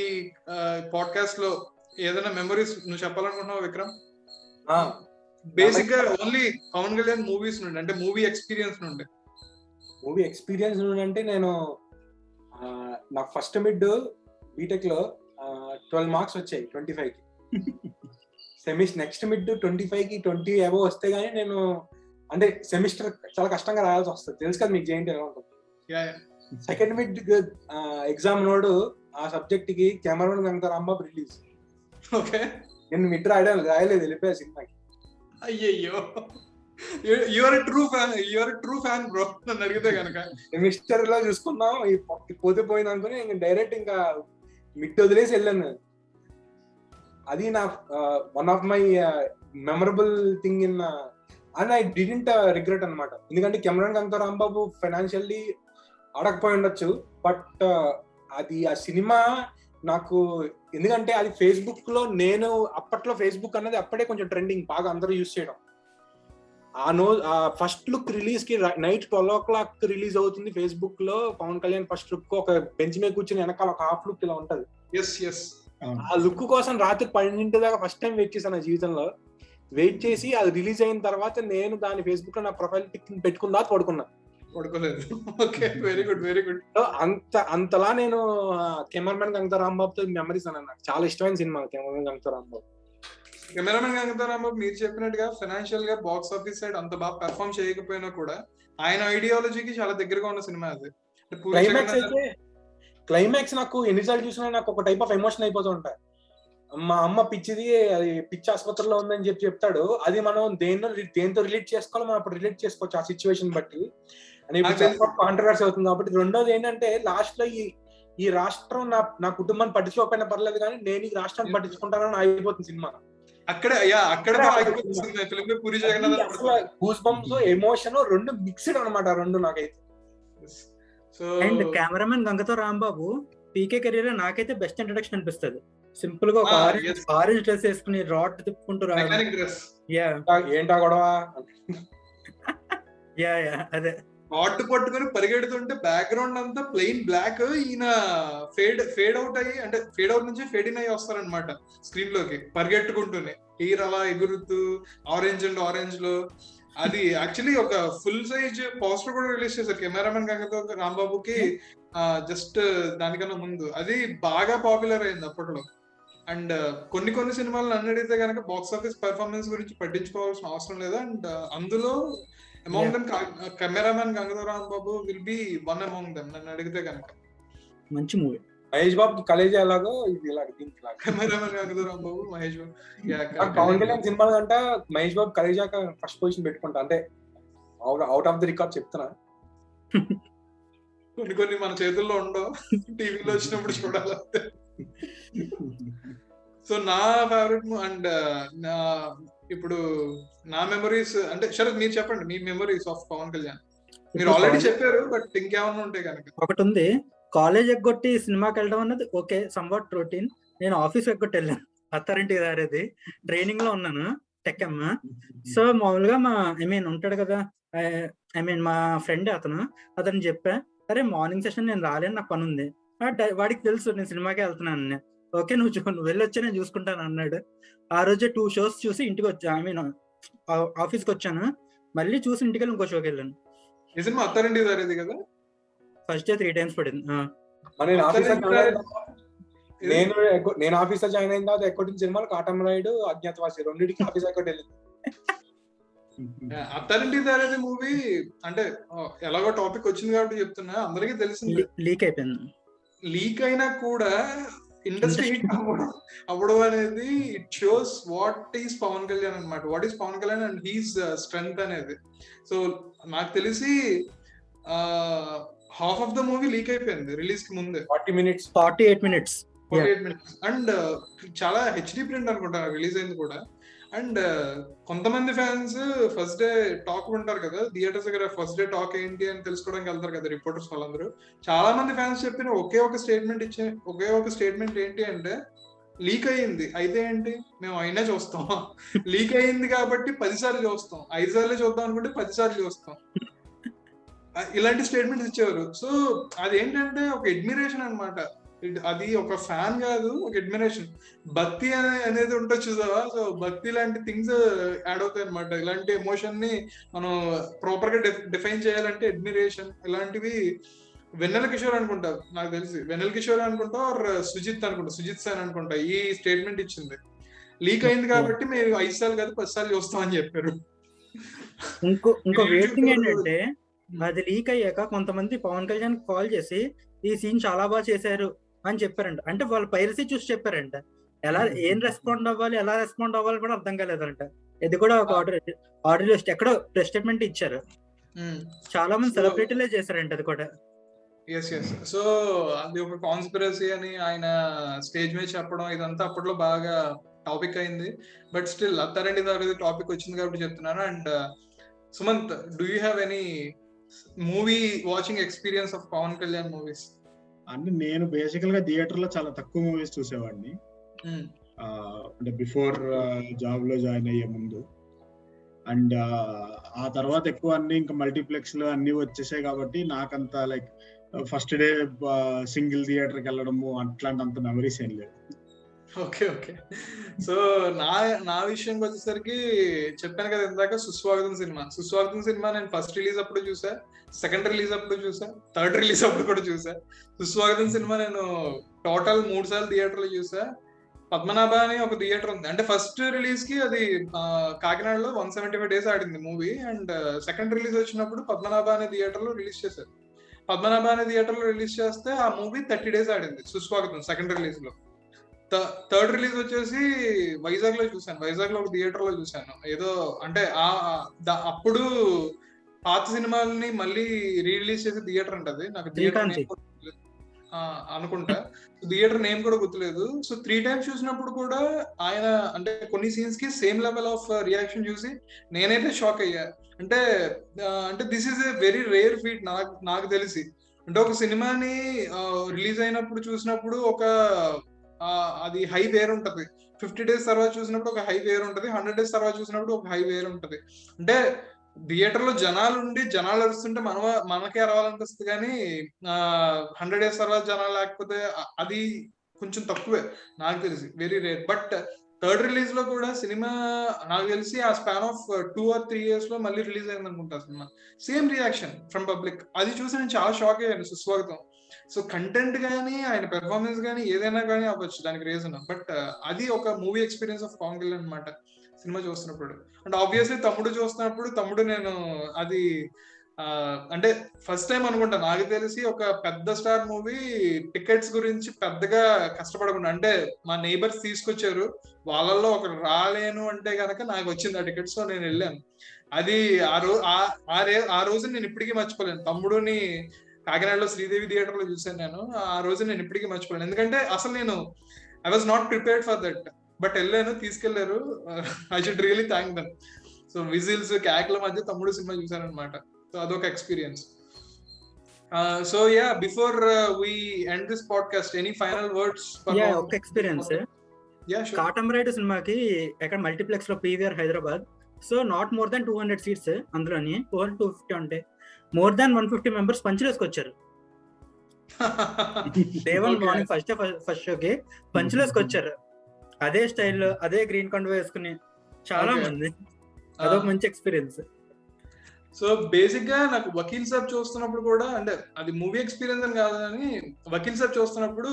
పాడ్కాస్ట్ లో ఏదైనా మెమరీస్ నువ్వు చెప్పాలనుకుంటున్నావు విక్రమ్? బేసిక్ గా ఓన్లీ పవన్ కళ్యాణ్ మూవీస్ నుండి, అంటే మూవీ ఎక్స్పీరియన్స్ నుండి. మూవీ ఎక్స్పీరియన్స్ అంటే నేను నాకు ఫస్ట్ మిడ్ బీటెక్ లో 12 మార్క్స్ వచ్చాయి 25 కి. సెమిస్టర్ నెక్స్ట్ మిడ్ 25 కి 20 అబవ్ వస్తే గానీ నేను అంటే సెమిస్టర్ చాలా కష్టంగా రాయాల్సి వస్తుంది, తెలుసు కదా మీకు జేఎన్టీ ఎలా ఉంటుంది. సెకండ్ మిడ్ ఎగ్జామ్ నోడు ఆ సబ్జెక్ట్ కి cameraman Ganga Rambabu release. Okay, నేను మిడ్ రాయలేదు, వెళ్ళిపోయా సినిమాకి. అయ్యయ్యో, యువర్ ట్రూ ఫ్యాన్ బ్రో నన్ను అడిగితే కనుక. సెమిస్టర్ లో చూసుకున్నాం, పోతే పోయింది అనుకుని ఇంకా డైరెక్ట్ ఇంకా మిడ్ వదిలేసి వెళ్ళాను. అది నా one of my memorable thing in and I didn't regret అనమాట. ఎందుకంటే కెమెరాన్ గంగా రాంబాబు ఫైనాన్షియల్లీ ఆడకపోయి ఉండొచ్చు, బట్ అది ఆ సినిమా నాకు ఎందుకంటే అది ఫేస్బుక్ లో, నేను అప్పట్లో ఫేస్బుక్ అన్నది అప్పుడే కొంచెం ట్రెండింగ్, బాగా అందరూ యూజ్ చేయడం. ఆ ఫస్ట్ లుక్ రిలీజ్ కి నైట్ 12 o'clock రిలీజ్ అవుతుంది ఫేస్బుక్ లో. పవన్ కళ్యాణ్ ఫస్ట్ లుక్ ఒక బెంచ్ మీద కూర్చొని వెనకాల ఒక హాఫ్ లుక్ ఇలా ఉంటది. ఆ లుక్ కోసం రాత్రి 12 దాకా ఫస్ట్ టైం వెయిట్ చేశాను నా జీవితంలో. వెయిట్ చేసి అది రిలీజ్ అయిన తర్వాత నేను దాని ఫేస్బుక్ లో నా ప్రొఫైల్ పిక్ పెట్టుకున్నా, పడుకోలేదు. Okay, very good very good. అంతలా నేను కెమెరామెన్ గంగా రాంబాబుతో మెమరీస్ అన్న, నాకు చాలా ఇష్టమైన cinema cameraman Ganga Rambabu. Cameraman Ganga Rambabu మీరు చెప్పినట్టుగా ఫైనాన్షియల్ గా బాక్స్ ఆఫీస్ సైడ్ అంత బాగా పెర్ఫార్మ్ చేయకపోయినా కూడా ఆయన ఐడియాలజీకి చాలా దగ్గరగా ఉన్న సినిమా అది. క్లైమాక్స్ నాకు ఎన్నిసార్లు చూసినా నాకు ఒక టైప్ ఆఫ్ ఎమోషన్ అయిపోతూ ఉంటాయి. మా అమ్మ పిచ్చిది, అది పిచ్చి ఆసుపత్రిలో ఉందని చెప్తాడు. అది మనం దేంతో రిలేట్ చేసుకోవాలో మనం అప్పుడు రిలేట్ చేసుకోవచ్చు ఆ సిచ్యువేషన్ బట్టి. అని కాంట్రవర్సీ అవుతుంది కాబట్టి. రెండోది ఏంటంటే లాస్ట్ లో ఈ రాష్ట్రం నా కుటుంబాన్ని పట్టించుకోకపోయినా పర్లేదు కానీ నేను ఈ రాష్ట్రాన్ని పట్టించుకుంటానని అయిపోతుంది సినిమా. గూస్ బంప్స్, ఎమోషన్ రెండు మిక్స్డ్ అనమాట, రెండు నాకైతే. అండ్ కెమెరామెన్ గంగతో రాంబాబు పీకే కెరీర్ నాకైతే బెస్ట్ ఇంట్రడక్షన్ అనిపిస్తుంది. సింపుల్ గా ఒక ఆరెంజ్ డ్రెస్ వేసుకుని రాడ్ తిప్పుకుంటూ ఏంటా గొడవ, అదే రాడ్ పట్టుకుని పరిగెడుతుంటే బ్యాక్గ్రౌండ్ అంతా ప్లెయిన్ బ్లాక్, ఈయన ఫేడ్ అవుట్ అయ్యి, అంటే ఫేడ్ అవుట్ నుంచి ఫేడ్ ఇన్ అయ్యి వస్తారనమాట స్క్రీన్ లోకి పరిగెట్టుకుంటూనే, హీర్ అలా ఎగురుతూ ఆరెంజ్ అండ్ ఆరెంజ్ లో. అది యాక్చువల్లీ ఒక ఫుల్ సైజ్ పోస్టర్ కూడా రిలీజ్ చేశారు కెమెరామెన్ గంగతో రాంబాబుకి జస్ట్ దానికన్నా ముందు. అది బాగా పాపులర్ అయింది అప్పట్లో. అండ్ కొన్ని సినిమాలు నన్ను అడిగితే కనుక బాక్స్ ఆఫీస్ పెర్ఫార్మెన్స్ గురించి పట్టించుకోవాల్సిన అవసరం లేదు. అండ్ అందులో అమాంగ్ దెమ్ కెమెరామెన్ గంగతో Rambabu will be one among them నన్ను అడిగితే కనుక. మంచి మూవీ. మహేష్ బాబు కలేజ్ ఎలాగో ఇది ఇలాగ కెమెరామెన్ గంగతో రాంబాబు, మహేష్ బాబు. పవన్ కళ్యాణ్ సినిమాలు అంటే మహేష్ బాబు కలేజాక ఫస్ట్ పొజిషన్ పెట్టుకుంటా, అంటే అవుట్ ఆఫ్ ది రికార్డ్ చెప్తున్నా. కొన్ని మన చేతుల్లో ఉండవు, టీవీలో వచ్చినప్పుడు చూడాలి. సో నా ఫేవరెట్ అండ్ ఇప్పుడు నా మెమరీస్ అంటే శరత్ మీరు చెప్పండి మీ మెమరీస్ ఆఫ్ పవన్ కళ్యాణ్. మీరు ఆల్రెడీ చెప్పారు, బట్ ఇంకేమన్నా ఉంటాయి కనుక. ఒకటి ఉంది, కాలేజ్ ఎగ్గొట్టి సినిమాకి వెళ్ళడం అన్నది ఓకే, సమ్వాట్ రొటీన్. నేను ఆఫీస్ ఎగ్గొట్టి వెళ్ళాను, అత్తారింటికి దారేది. ట్రైనింగ్ లో ఉన్నాను టెక్ అమ్మ. సో మామూలుగా ఉంటాడు కదా, మా ఫ్రెండ్ అతను చెప్పా, అరే మార్నింగ్ సెషన్ నేను రాలేను, నాకు పని ఉంది. వాడికి తెలుసు నేను సినిమాకి వెళ్తున్నాను. ఓకే నువ్వు వెళ్ళొచ్చా నేను చూసుకుంటాను అన్నాడు. ఆ రోజే 2 shows చూసి ఇంటికి వచ్చా, ఆఫీస్కి వచ్చాను. మళ్ళీ చూసి ఇంటికి వెళ్ళి ఇంకో షోకి వెళ్ళాను. అత్తారింటికి దారేది కదా, ఫస్ట్ డే 3 times పడింది. నేను ఆఫీసర్ జాయిన్ అయిన తర్వాత ఎక్కొట్టిన సినిమాలు కాటమరాయుడు, అజ్ఞాతవాసి, రెండింటికి ఆఫీస్ ఎక్కొట్టి వెళ్ళింది. అత్తారింటికి దారేది మూవీ అంటే ఎలాగో టాపిక్ వచ్చింది కాబట్టి చెప్తున్నా, అందరికీ తెలిసింది. లీక్ అయిపోయింది. లీక్ అయినా కూడా ఇండస్ట్రీ హిట్ అవ్వడం అనేది it shows what is Pawan Kalyan అనమాట, what is Pawan Kalyan and his strength అనేది. సో నాకు తెలిసి half of the movie leak అయిపోయింది రిలీజ్ కి ముందే. 48 minutes అండ్ చాలా హెచ్డి ప్రింట్ అనుకుంటా రిలీజ్ అయింది కూడా. అండ్ కొంతమంది ఫ్యాన్స్ ఫస్ట్ డే టాక్ ఉంటారు కదా థియేటర్స్ దగ్గర, ఫస్ట్ డే టాక్ ఏంటి అని తెలుసుకోవడానికి వెళ్తారు కదా రిపోర్టర్స్ వాళ్ళందరూ. చాలా మంది ఫ్యాన్స్ చెప్పిన ఒకే ఒక స్టేట్మెంట్ ఏంటి అంటే లీక్ అయ్యింది అయితే ఏంటి, మేము అయినా చూస్తాం. లీక్ అయ్యింది కాబట్టి 10 సార్లు చూస్తాం, 5 సార్లు చూద్దాం అనుకుంటే 10 సార్లు చూస్తాం. ఇలాంటి స్టేట్మెంట్స్ ఇచ్చేవారు. సో అదేంటంటే ఒక అడ్మిరేషన్ అనమాట. అది ఒక ఫ్యాన్ కాదు, ఒక అడ్మిరేషన్. భక్తి అనేది ఉంటుంది చూసావా, సో భక్తి లాంటి థింగ్స్ యాడ్ అవుతాయి అనమాట. ఇలాంటి ఎమోషన్ ని మనం ప్రాపర్ గా డిఫైన్ చేయాలంటే అడ్మిరేషన్ ఇలాంటివి. వెన్నెల కిషోర్ అనుకుంటా, నాకు తెలిసి వెన్నెల కిషోర్ అనుకుంటా ఆర్ సుజిత్ అనుకుంటా, సుజిత్ సార్ అనుకుంటా ఈ స్టేట్మెంట్ ఇచ్చింది. లీక్ అయింది కాబట్టి మేము 5 సార్లు కాదు 10 సార్లు చూస్తాం అని చెప్పారు. ఇంకో వేట్ థింగ్ ఏంటంటే, అది లీక్ అయ్యాక కొంతమంది పవన్ కళ్యాణ్ కాల్ చేసి ఈ సీన్ చాలా బాగా చేశారు అని చెప్పారంట. అంటే వాళ్ళు పైరసీ చూసి చెప్పారంట. ఏం రెస్పాండ్ అవ్వాలి, ఎలా రెస్పాండ్ అవ్వాలి కూడా అర్థం కాలేదంట. ఇది కూడా ఒక ఆడియో ఎక్కడో స్టేట్మెంట్ ఇచ్చారు. చాలా మంది సెలబ్రిటీలే చేశారంట అది కూడా. Yes yes. సో అది ఒక కాన్స్పిరసీ అని ఆయన స్టేజ్ మీద చెప్పడం ఇదంతా అప్పట్లో బాగా టాపిక్ అయింది. బట్ స్టిల్ అత్తారెడ్డి దగ్గర టాపిక్ వచ్చింది కాబట్టి చెప్తున్నాను. And Sumanth, do you have any movie watching experience of Pawan Kalyan movies? అంటే నేను బేసికల్ గా థియేటర్ లో చాలా తక్కువ మూవీస్ చూసేవాడిని, అంటే బిఫోర్ జాబ్ లో జాయిన్ అయ్యే ముందు. అండ్ ఆ తర్వాత ఎక్కువ అన్ని ఇంకా మల్టీప్లెక్స్ లో అన్ని వచ్చేసాయి కాబట్టి నాకంత లైక్ ఫస్ట్ డే సింగిల్ థియేటర్కి వెళ్ళడము అట్లాంటి అంత మెమరీస్ ఏం లేవు. Okay okay. సో నా విషయంకి వచ్చేసరికి చెప్పాను కదా ఇందాక, సుస్వాగతం సినిమా నేను ఫస్ట్ రిలీజ్ అప్పుడు చూసా, సెకండ్ రిలీజ్ అప్పుడు చూసా, థర్డ్ రిలీజ్ అప్పుడు కూడా చూసా. సుస్వాగతం సినిమా నేను టోటల్ 3 సార్లు థియేటర్లో చూసా. పద్మనాభ అని ఒక థియేటర్ ఉంది, అంటే ఫస్ట్ రిలీజ్ కి అది కాకినాడలో 175 days ఆడింది మూవీ. అండ్ సెకండ్ రిలీజ్ వచ్చినప్పుడు పద్మనాభ అనే థియేటర్ లో రిలీజ్ చేశారు. పద్మనాభ అనే థియేటర్ లో రిలీజ్ చేస్తే ఆ మూవీ 30 days ఆడింది సుస్వాగతం సెకండ్ రిలీజ్ లో. థర్డ్ రిలీజ్ వచ్చేసి వైజాగ్ లో చూసాను, వైజాగ్ లో ఒక థియేటర్ లో చూసాను. ఏదో అంటే అప్పుడు పాత సినిమాలని మళ్ళీ రిలీజ్ చేసే థియేటర్ ఉంటది, నాకు థియేటర్ అనుకుంటా, థియేటర్ నేమ్ కూడా గుర్తులేదు. సో 3 times చూసినప్పుడు కూడా ఆయన అంటే కొన్ని సీన్స్ కి సేమ్ లెవెల్ ఆఫ్ రియాక్షన్ చూసి నేనైతే షాక్ అయ్యా. అంటే this is a very rare feet నాకు తెలిసి. అంటే ఒక సినిమాని రిలీజ్ అయినప్పుడు చూసినప్పుడు ఒక అది హై వేర్ ఉంటది, 50 days తర్వాత చూసినప్పుడు ఒక హై వేర్ ఉంటది, 100 days తర్వాత చూసినప్పుడు ఒక హై వేర్ ఉంటది. అంటే థియేటర్ లో జనాలు అరుస్తుంటే మనకే అరవాలనిపిస్తుంది, కానీ 100 days తర్వాత జనాలు లేకపోతే అది కొంచెం తక్కువే నాకు తెలిసి, very rare. But third release లో కూడా సినిమా నాకు తెలిసి ఆ స్పాన్ ఆఫ్ 2 or 3 years లో మళ్ళీ రిలీజ్ అయింది అనుకుంటా cinema. Same reaction from public. అది చూసి నేను చాలా షాక్ అయ్యాను సుస్వాగతం. సో కంటెంట్ కానీ ఆయన పెర్ఫార్మెన్స్ కానీ ఏదైనా కానీ అవ్వచ్చు దానికి రీజన్. బట్ అది ఒక movie experience of Pawan Kalyan అనమాట సినిమా చూస్తున్నప్పుడు. అండ్ ఆబ్వియస్లీ తమ్ముడు చూస్తున్నప్పుడు నేను అది అంటే ఫస్ట్ టైం అనుకుంటా నాకు తెలిసి ఒక పెద్ద స్టార్ మూవీ టికెట్స్ గురించి పెద్దగా కష్టపడకుండా, అంటే మా నైబర్స్ తీసుకొచ్చారు, వాళ్ళల్లో ఒకరు రాలేను అంటే గనక నాకు వచ్చింది ఆ టికెట్స్, లో నేను వెళ్ళాను. అది ఆ రోజు నేను ఇప్పటికీ మర్చిపోలేను. తమ్ముడుని కాకినాడలో శ్రీదేవి థియేటర్ లో చూసాను నేను. ఆ రోజు నేను ఇప్పటికీ మర్చిపోలేను, ఎందుకంటే అసలు నేను I was not prepared for that. But వెళ్ళాను, తీసుకెళ్లారు. I should really thank them. So whistles క్యాక్ల మధ్య తమ్ముడు సినిమా చూసాను అనమాట. సో అదొక experience. So yeah, before we end this podcast, any final words? ఒక ఎక్స్పీరియన్స్, కాటమరాయుడు సినిమాకి ఎక్కడ మల్టీప్లెక్స్ లో PVR Hyderabad. So not more than 200 seats, అందులోని 250 ఉంటే మోర్ దాన్ 150 members పంచులు వేసుకొచ్చారు. డే 1 మార్నింగ్ ఫస్ట్ షోకి పంచులు వేసుకొచ్చారు. అదే స్టైల్లో అదే గ్రీన్ కండువా వేసుకుని చాలా మంది. అదొక మంచి ఎక్స్పీరియన్స్. సో బేసిక్ గా నాకు వకీల్ సాబ్ చూస్తున్నప్పుడు కూడా, అంటే అది మూవీ ఎక్స్పీరియన్స్ అని కాదు కానీ వకీల్ సాబ్ చూస్తున్నప్పుడు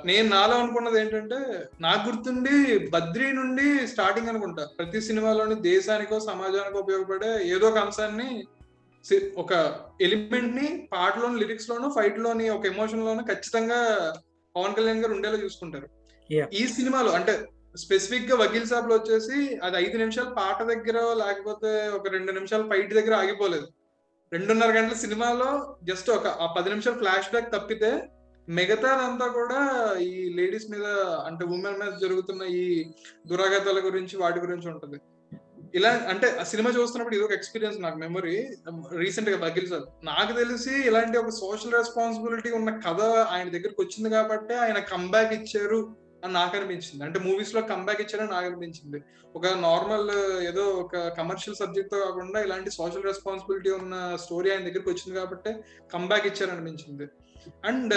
నేను నాలో అనుకున్నది ఏంటంటే, నాకు గుర్తుండి బద్రీ నుండి స్టార్టింగ్ అనుకుంటా ప్రతి సినిమాలోని దేశానికో సమాజానికో ఉపయోగపడే ఏదో ఒక అంశాన్ని, ఒక ఎలిమెంట్ ని పాటలోని లిరిక్స్ లోను ఫైట్ లోని ఒక ఎమోషన్ లోను ఖచ్చితంగా పవన్ కళ్యాణ్ గారు ఉండేలా చూసుకుంటారు. ఈ సినిమాలో అంటే స్పెసిఫిక్ గా వకీల్ సాబ్ లో వచ్చేసి అది 5 నిమిషాలు పాట దగ్గర లేకపోతే ఒక 2 నిమిషాలు ఫైట్ దగ్గర ఆగిపోలేదు. 2.5 గంటల సినిమాలో జస్ట్ ఒక 10 నిమిషాలు ఫ్లాష్ బ్యాక్ తప్పితే మిగతాదంతా కూడా ఈ లేడీస్ మీద, అంటే ఉమెన్ మీద జరుగుతున్న ఈ దురాఘాతాల గురించి వాటి గురించి ఉంటది. ఇలా అంటే ఆ సినిమా చూస్తున్నప్పుడు ఇది ఒక ఎక్స్పీరియన్స్, నాకు మెమరీ. రీసెంట్ గా వకీల్ సాబ్ నాకు తెలిసి ఇలాంటి ఒక సోషల్ రెస్పాన్సిబిలిటీ ఉన్న కథ ఆయన దగ్గరకు వచ్చింది కాబట్టి ఆయన కంబ్యాక్ ఇచ్చారు అని నాకు అనిపించింది. అంటే మూవీస్ లో కంబ్యాక్ ఇచ్చారని నాకు అనిపించింది. ఒక నార్మల్ ఏదో ఒక కమర్షియల్ సబ్జెక్ట్ తో కాకుండా ఇలాంటి సోషల్ రెస్పాన్సిబిలిటీ ఉన్న స్టోరీ ఆయన దగ్గరికి వచ్చింది కాబట్టి కంబ్యాక్ ఇచ్చారనిపించింది. అండ్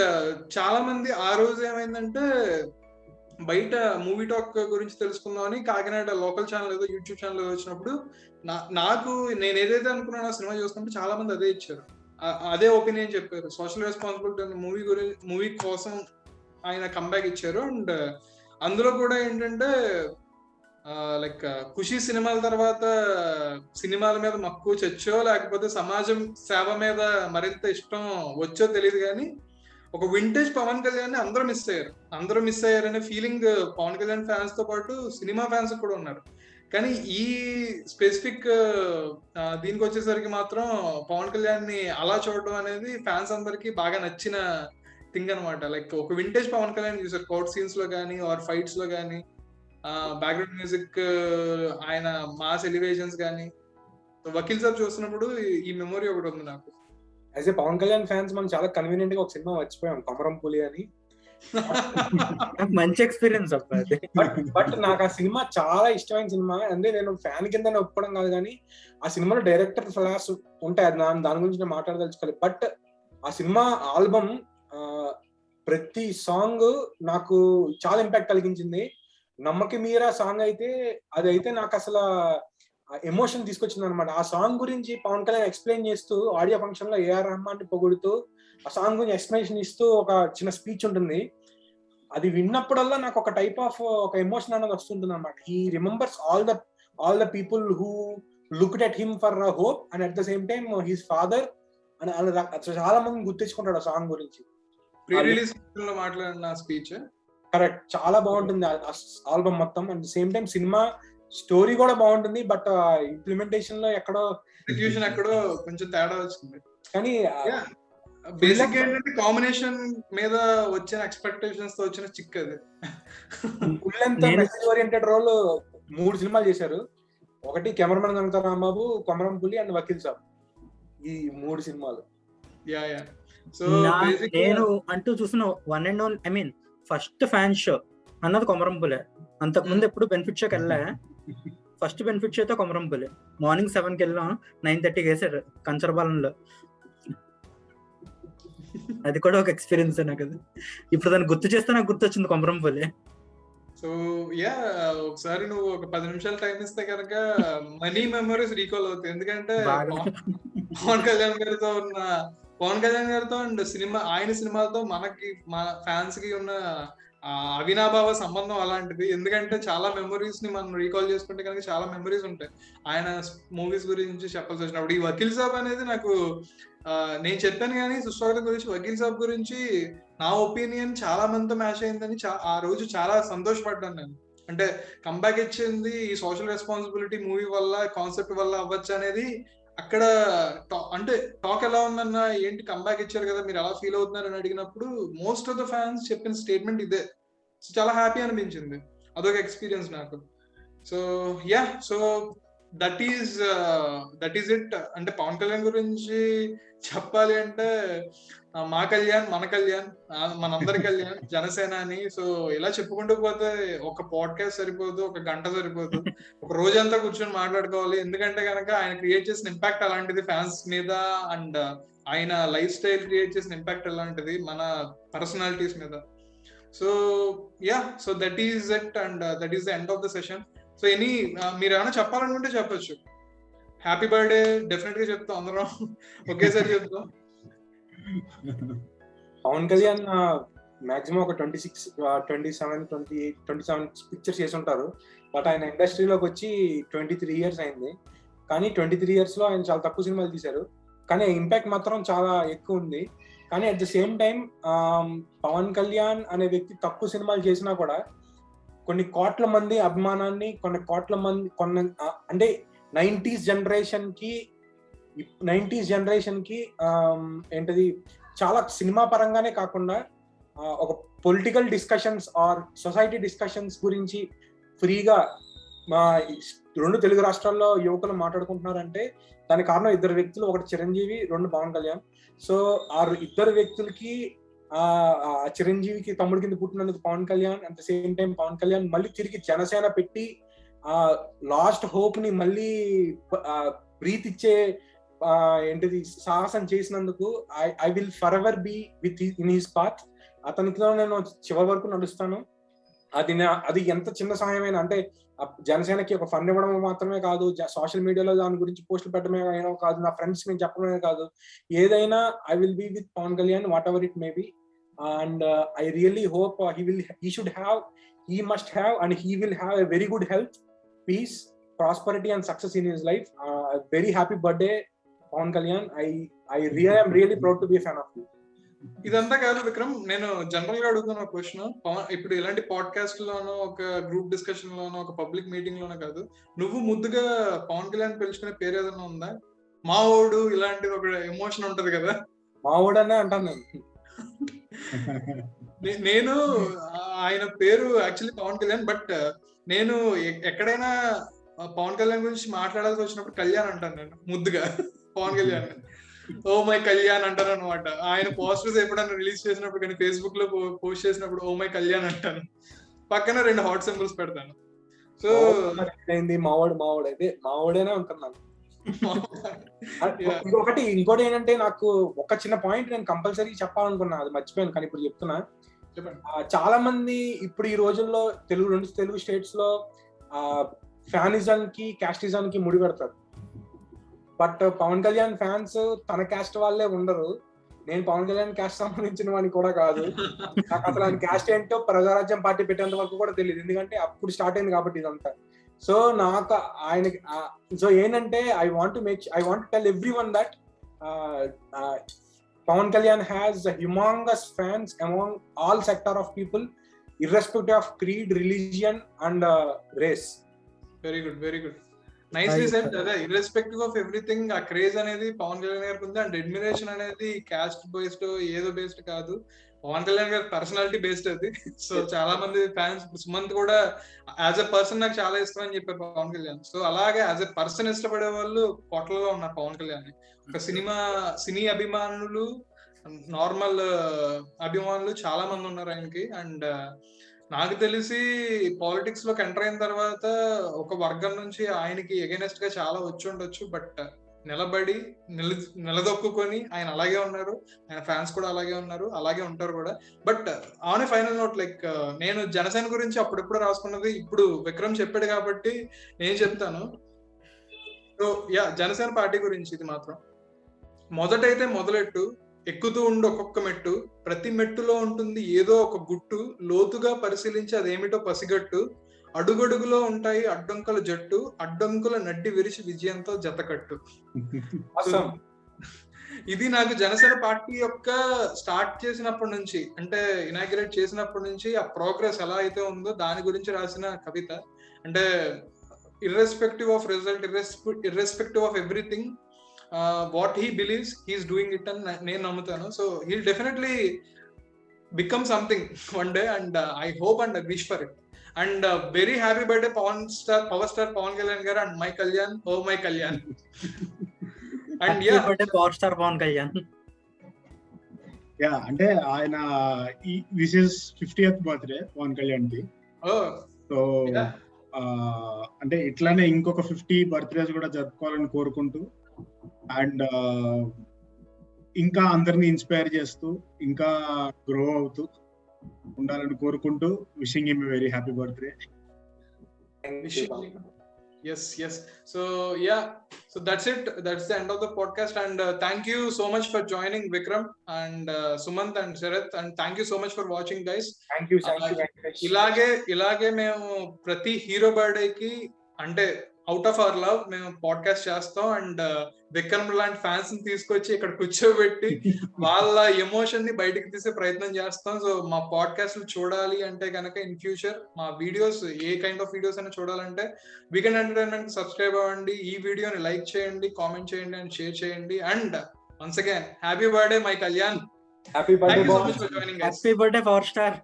చాలా మంది ఆ రోజు ఏమైందంటే బయట మూవీ టాక్ గురించి తెలుసుకుందామని కాకినాడ లోకల్ ఛానల్ ఏదో యూట్యూబ్ ఛానల్ ఏదో వచ్చినప్పుడు నాకు నేను ఏదైతే అనుకున్నానో ఆ సినిమా చూసినప్పుడు చాలా మంది అదే ఇచ్చారు, అదే ఒపీనియన్ చెప్పారు. సోషల్ రెస్పాన్సిబిలిటీ అనే మూవీ కోసం ఆయన కంబ్యాక్ ఇచ్చారు. అండ్ అందులో కూడా ఏంటంటే లైక్ ఖుషి సినిమాల తర్వాత సినిమాల మీద మక్కువ చచ్చో లేకపోతే సమాజం సేవ మీద మరింత ఇష్టం వచ్చో తెలియదు కానీ ఒక వింటేజ్ పవన్ కళ్యాణ్ అందరూ మిస్ అయ్యారనే ఫీలింగ్ పవన్ కళ్యాణ్ ఫ్యాన్స్ తో పాటు సినిమా ఫ్యాన్స్ కూడా ఉన్నారు. కానీ ఈ స్పెసిఫిక్ దీనికి వచ్చేసరికి మాత్రం పవన్ కళ్యాణ్ ని అలా చూడడం అనేది ఫ్యాన్స్ అందరికి బాగా నచ్చిన థింగ్ అనమాట. లైక్ ఒక వింటేజ్ పవన్ కళ్యాణ్ చూసారు కోర్ట్ సీన్స్ లో కానీ ఆర్ ఫైట్స్ లో కానీ, బ్యాక్గ్రౌండ్ మ్యూజిక్, ఆయన మాస్ ఎలివేషన్స్ కానీ. వకీల్ సాబ్ చూస్తున్నప్పుడు ఈ మెమొరీ ఒకటి ఉంది నాకు. As a Pavan Kalyan fans మనం చాలా కన్వీనియంట్ గా ఒక సినిమా మర్చిపోయాం, కొమరం పులి అని. మంచి ఎక్స్పీరియన్స్ అప్పుడు. బట్ నాకు ఆ సినిమా చాలా ఇష్టమైన సినిమా. అంటే నేను ఫ్యాన్ కింద ఒప్పుకోవడం కాదు కానీ ఆ సినిమాలో డైరెక్టర్ ఫ్లాస్ ఉంటాయి, దాని గురించి నేను మాట్లాడదలుచుకోవాలి. బట్ ఆ సినిమా ఆల్బమ్ ప్రతి సాంగ్ నాకు చాలా ఇంపాక్ట్ కలిగించింది. నమ్మకి మీరా సాంగ్ అయితే అదైతే నాకు అసలు ఎమోషన్ తీసుకొచ్చింది అనమాట. ఆ సాంగ్ గురించి పవన్ కళ్యాణ్ ఎక్స్ప్లెయిన్ చేస్తూ ఆడియో ఫంక్షన్ లో ఏఆర్ రెహమాన్ ని పొగుడుతూ ఆ సాంగ్ గురించి ఎక్స్ప్లెనేషన్ ఇస్తూ ఒక చిన్న స్పీచ్ ఉంటుంది. అది విన్నప్పుడల్లా నాకు ఒక టైప్ ఆఫ్ ఒక ఎమోషన్ అనేది వస్తుంటుంది అనమాట. He remembers all the people who looked at him for hope and at the same time his father అని చాలా మంది గుర్తించుకుంటాడు ఆ సాంగ్ గురించి. మాట్లాడిన స్పీచ్ కరెక్ట్, చాలా బాగుంటుంది ఆల్బమ్ మొత్తం. At the same time cinema story కూడా బాగుంటుంది, బట్ ఇంప్లిమెంటేషన్ లో ఎక్కడో కొంచెం తేడా వచ్చింది. కానీ బేసిక్ ఏంటంటే కాంబినేషన్ మీద వచ్చిన ఎక్స్పెక్టేషన్స్ తో వచ్చిన చిక్ అది. ఫుల్ అంతా మెసేజ్ ఓరియంటెడ్ రోల్ 3 సినిమాలు చేశారు. ఒకటి కెమెరామెన్ గంగతో రాంబాబు, కొమరం పులి అండ్ వకీల్ సాబ్, ఈ 3 సినిమాలు. సో నేను అంటూ చూసిన one and only, I mean first fan show అన్నది కొమరం పులే. అంతకు ముందు ఎప్పుడు బెనిఫిట్ షోకి వెళ్ళా. ఫస్ట్ బెనిఫిట్ షో అయితే కొమరం పులే. మార్నింగ్ 7కి వెళ్ళాం, 9:30 వేసారు కంచరపాలెంలో. అది కూడా ఒక ఎక్స్పీరియన్స్ నాకు. అది ఇప్పుడు దాన్ని గుర్తు చేస్తే నాకు గుర్తొచ్చింది కొమరం పులే. సో ఒకసారి నువ్వు ఒక 10 నిమిషాలు టైం ఇస్తే కనుక మనీ మెమరీస్ రీకాల్ అవుతాయి. ఎందుకంటే పవన్ కళ్యాణ్ గారితో అండ్ ఆయన సినిమాలతో మనకి మన ఫ్యాన్స్ కి ఉన్న అవినాభావ సంబంధం అలాంటిది. ఎందుకంటే చాలా మెమరీస్ ని మనం రీకాల్ చేసుకుంటే కనుక చాలా మెమరీస్ ఉంటాయి ఆయన మూవీస్ గురించి చెప్పాల్సి వచ్చినప్పుడు. ఈ వకీల్ సాబ్ అనేది నాకు నేను చెప్పాను కానీ సుస్వాగతం గురించి, వకీల్ సాబ్ గురించి నా ఒపీనియన్ చాలా మందితో మ్యాచ్ అయిందని ఆ రోజు చాలా సంతోషపడ్డాను నేను. అంటే కంబ్యాక్ ఇచ్చింది ఈ సోషల్ రెస్పాన్సిబిలిటీ మూవీ వల్ల, కాన్సెప్ట్ వల్ల అవ్వచ్చు అనేది అక్కడ. అంటే టాక్ ఎలా ఉందన్న, ఏంటి కంబ్యాక్ ఇచ్చారు కదా మీరు ఎలా ఫీల్ అవుతున్నారు అని అడిగినప్పుడు మోస్ట్ ఆఫ్ ద ఫ్యాన్స్ చెప్పిన స్టేట్మెంట్ ఇదే. చాలా హ్యాపీ అనిపించింది, అదొక ఎక్స్పీరియన్స్ నాకు. So that is it. అంటే పవన్ కళ్యాణ్ గురించి చెప్పాలి అంటే మా కళ్యాణ్, మన కళ్యాణ్, మనందరి కళ్యాణ్, జనసేన అని. సో ఇలా చెప్పుకుంటూ పోతే ఒక పాడ్కాస్ట్ సరిపోదు, ఒక గంట సరిపోదు, ఒక రోజంతా కూర్చొని మాట్లాడుకోవాలి. ఎందుకంటే కనుక ఆయన క్రియేట్ చేసిన ఇంపాక్ట్ అలాంటిది ఫ్యాన్స్ మీద, అండ్ ఆయన లైఫ్ స్టైల్ క్రియేట్ చేసిన ఇంపాక్ట్ అలాంటిది మన పర్సనాలిటీస్ మీద. So so that is it and that is the end of the session. So మీరు ఏమైనా చెప్పాలనుకుంటే చెప్పొచ్చు. హ్యాపీ బర్త్డే డెఫినెట్ గా చెప్తాం, అందరం ఒకేసారి చెప్తాం. పవన్ కళ్యాణ్ మాక్సిమం ఒక 26, 27, 28, 27 పిక్చర్స్ చేసి ఉంటారు. బట్ ఆయన ఇండస్ట్రీలోకి వచ్చి 23 ఇయర్స్ అయింది. కానీ 23 ఇయర్స్ లో ఆయన చాలా తక్కువ సినిమాలు తీశారు, కానీ ఇంపాక్ట్ మాత్రం చాలా ఎక్కువ ఉంది. కానీ at the same time Pavan Kalyan అనే వ్యక్తి తక్కువ సినిమాలు చేసినా కూడా కొన్ని కోట్ల మంది అభిమానాన్ని, కొన్ని కోట్ల మంది అంటే 90s జనరేషన్ కి ఏంటది చాలా సినిమా పరంగానే కాకుండా ఒక political discussions or society discussions గురించి ఫ్రీగా మా 2 తెలుగు రాష్ట్రాల్లో యువకులు మాట్లాడుకుంటున్నారంటే దానికి కారణం 2 వ్యక్తులు. ఒకటి చిరంజీవి, 2 పవన్ కళ్యాణ్. సో ఆ 2 వ్యక్తులకి చిరంజీవికి తమ్ముడి కింద పుట్టినందుకు Pavan Kalyan, at the same time Pavan Kalyan మళ్ళీ తిరిగి జనసేన పెట్టి లాస్ట్ హోప్ ని మళ్ళీ బ్రీత్ ఇచ్చే ఏంటిది సాహసం చేసినందుకు I will for ever be with in his path. అతనితో నేను చివరి వరకు నడుస్తాను. అది ఎంత చిన్న సహాయమైనా, అంటే జనసేనకి ఒక ఫండ్ ఇవ్వడం మాత్రమే కాదు, సోషల్ మీడియాలో దాని గురించి పోస్టులు పెట్టడమే కాదు, నా ఫ్రెండ్స్ నేను చెప్పడమే కాదు, ఏదైనా I will be with Pavan Kalyan whatever it may be. And I really hope he must have and he will have a very good health, peace, prosperity and success in his life. Very happy birthday Pawan Kalyan. I really am really proud to be a fan of you. ఇదంతా కాదు విక్రమ్, నేను general గా అడుగుతున్న question, ఇప్పుడు ఇలాంటి podcast లోనో ఒక group discussion లోనో ఒక పబ్లిక్ మీటింగ్ లోనో కాదు, నువ్వు ముద్దుగా పవన్ కళ్యాణ్ పిలుచుకునే పేరు ఏదైనా ఉందా? మావోడు ఇలాంటిది ఒక ఎమోషన్ ఉంటది కదా. మావోడు అనే అంటాను నేను ఆయన పేరు యాక్చువల్లీ పవన్ కళ్యాణ్, బట్ నేను ఎక్కడైనా పవన్ కళ్యాణ్ గురించి మాట్లాడాల్సి వచ్చినప్పుడు కళ్యాణ్ అంటాను నేను ముద్దుగా. పవన్ కళ్యాణ్ ఓ మై కళ్యాణ్ అంటాను అనమాట. ఆయన పోస్టర్స్ ఎప్పుడైనా రిలీజ్ చేసినప్పుడు కానీ ఫేస్బుక్ లో పోస్ట్ చేసినప్పుడు ఓ మై కళ్యాణ్ అంటాను, పక్కన 2 హాట్ సింబల్స్ పెడతాను. సో మావోడు అయితే మావోడేనే ఉంటున్నాను. ఇంకోటి ఏంటంటే, నాకు ఒక చిన్న పాయింట్ నేను కంపల్సరీ చెప్పాలనుకున్నా, అది మర్చిపోయాను కానీ ఇప్పుడు చెప్తున్నా. చాలా మంది ఇప్పుడు ఈ రోజుల్లో రెండు తెలుగు స్టేట్స్ లో ఫ్యానిజం కి క్యాస్టిజం కి ముడి పెడతారు. బట్ పవన్ కళ్యాణ్ ఫ్యాన్స్ తన క్యాస్ట్ వాళ్ళే ఉండరు. నేను పవన్ కళ్యాణ్ క్యాస్ట్ సంబంధించిన వాడిని కూడా కాదు. నాకు అసలు ఆయన క్యాస్ట్ ఏంటో ప్రజారాజ్యం పార్టీ పెట్టేంత వరకు కూడా తెలియదు, ఎందుకంటే అప్పుడు స్టార్ట్ అయింది కాబట్టి ఇదంతా. సో నాకు ఆయన సో ఏంటంటే I want tell everyone that Pawan Kalyan has humongous fans among all sector of people, irrespective of creed, religion and race. Very good. Nicely said. అదే irrespective of everything, ఆ craze అనేది పవన్ కళ్యాణ్ గారికి ఉంది. And admiration అనేది caste based ఏదో based కాదు, పవన్ కళ్యాణ్ గారి personality based అది. సో చాలా మంది ఫ్యాన్స్, సుమంత్ కూడా యాజ్ ఎ పర్సన్ నాకు చాలా ఇష్టం అని చెప్పారు పవన్ కళ్యాణ్. సో అలాగే యాజ్ ఎ పర్సన్ ఇష్టపడే వాళ్ళు కోట్లలో ఉన్నారు పవన్ కళ్యాణ్. ఒక సినీ అభిమానులు, నార్మల్ అభిమానులు చాలా మంది ఉన్నారు ఆయనకి. అండ్ నాకు తెలిసి పాలిటిక్స్ లోకి ఎంటర్ అయిన తర్వాత ఒక వర్గం నుంచి ఆయనకి ఎగైనెస్ట్ గా చాలా వచ్చి ఉండొచ్చు, బట్ నిలబడి నిలదొక్కుని ఆయన అలాగే ఉన్నారు. ఆయన ఫ్యాన్స్ కూడా అలాగే ఉన్నారు, అలాగే ఉంటారు కూడా. But on a final note, like నేను జనసేన గురించి అప్పుడెప్పుడు రాసుకున్నది ఇప్పుడు విక్రమ్ చెప్పాడు కాబట్టి నేను చెప్తాను. సో జనసేన పార్టీ గురించి ఇది మాత్రం, మొదటైతే మొదలెట్టు, ఎక్కుతూ ఉండి ఒక్కొక్క మెట్టు, ప్రతి మెట్టులో ఉంటుంది ఏదో ఒక గుట్టు, లోతుగా పరిశీలించి అదేమిటో పసిగట్టు, అడుగడుగులో ఉంటాయి అడ్డంకుల జట్టు, అడ్డంకుల నడ్డి విరిచి విజయంతో జతకట్టు. ఇది నాకు జనసేన పార్టీ యొక్క స్టార్ట్ చేసినప్పటి నుంచి, అంటే ఇనాగ్రేట్ చేసినప్పటి నుంచి ఆ ప్రోగ్రెస్ ఎలా అయితే ఉందో దాని గురించి రాసిన కవిత. అంటే irrespective of result, irrespective of everything, what he believes, he is doing it అని నేను నమ్ముతాను. So he'll definitely become something one day, and I hope and I wish for it. And very happy birthday power star Pawan Kalyan garu and my Kalyan, oh my Kalyan. And happy birthday power star Pawan Kalyan. అంటే ఆయన this is 50th birthday Pavan Kalyan కి. So అంటే ఇట్లానే ఇంకొక 50 birthdays కూడా జరుపుకోవాలని కోరుకుంటూ, and ఇంకా అందరిని ఇన్స్పైర్ చేస్తూ ఇంకా గ్రో అవుతూ ఉండాలని కోరుకుంటూ, wishing him very happy birthday. Yes. So that's it. That's the end of the podcast. And thank you so much for joining, Vikram and Sumant and Sharath. And thank you so much for watching, guys. Thank you. ఇలాగే మేము ప్రతి hero birthday కి, అంటే out of our love, మేము podcast చేస్తాం. And Vikram లాంటి fans ని తీసుకొచ్చి ఇక్కడ కూర్చోబెట్టి వాళ్ళ ఎమోషన్ ని బయటకు తీసే ప్రయత్నం చేస్తాం. సో మా పాడ్కాస్ట్ చూడాలి అంటే కనుక ఇన్ ఫ్యూచర్ మా videos, A kind of videos అయినా చూడాలంటే వీకెండ్ ఎంటర్టైన్మెంట్ సబ్స్క్రైబ్ అవ్వండి, ఈ వీడియోని లైక్ చేయండి, కామెంట్ చేయండి అండ్ షేర్ చేయండి. And once again happy birthday my Kalyan. Happy birthday so much for joining. Happy birthday power star.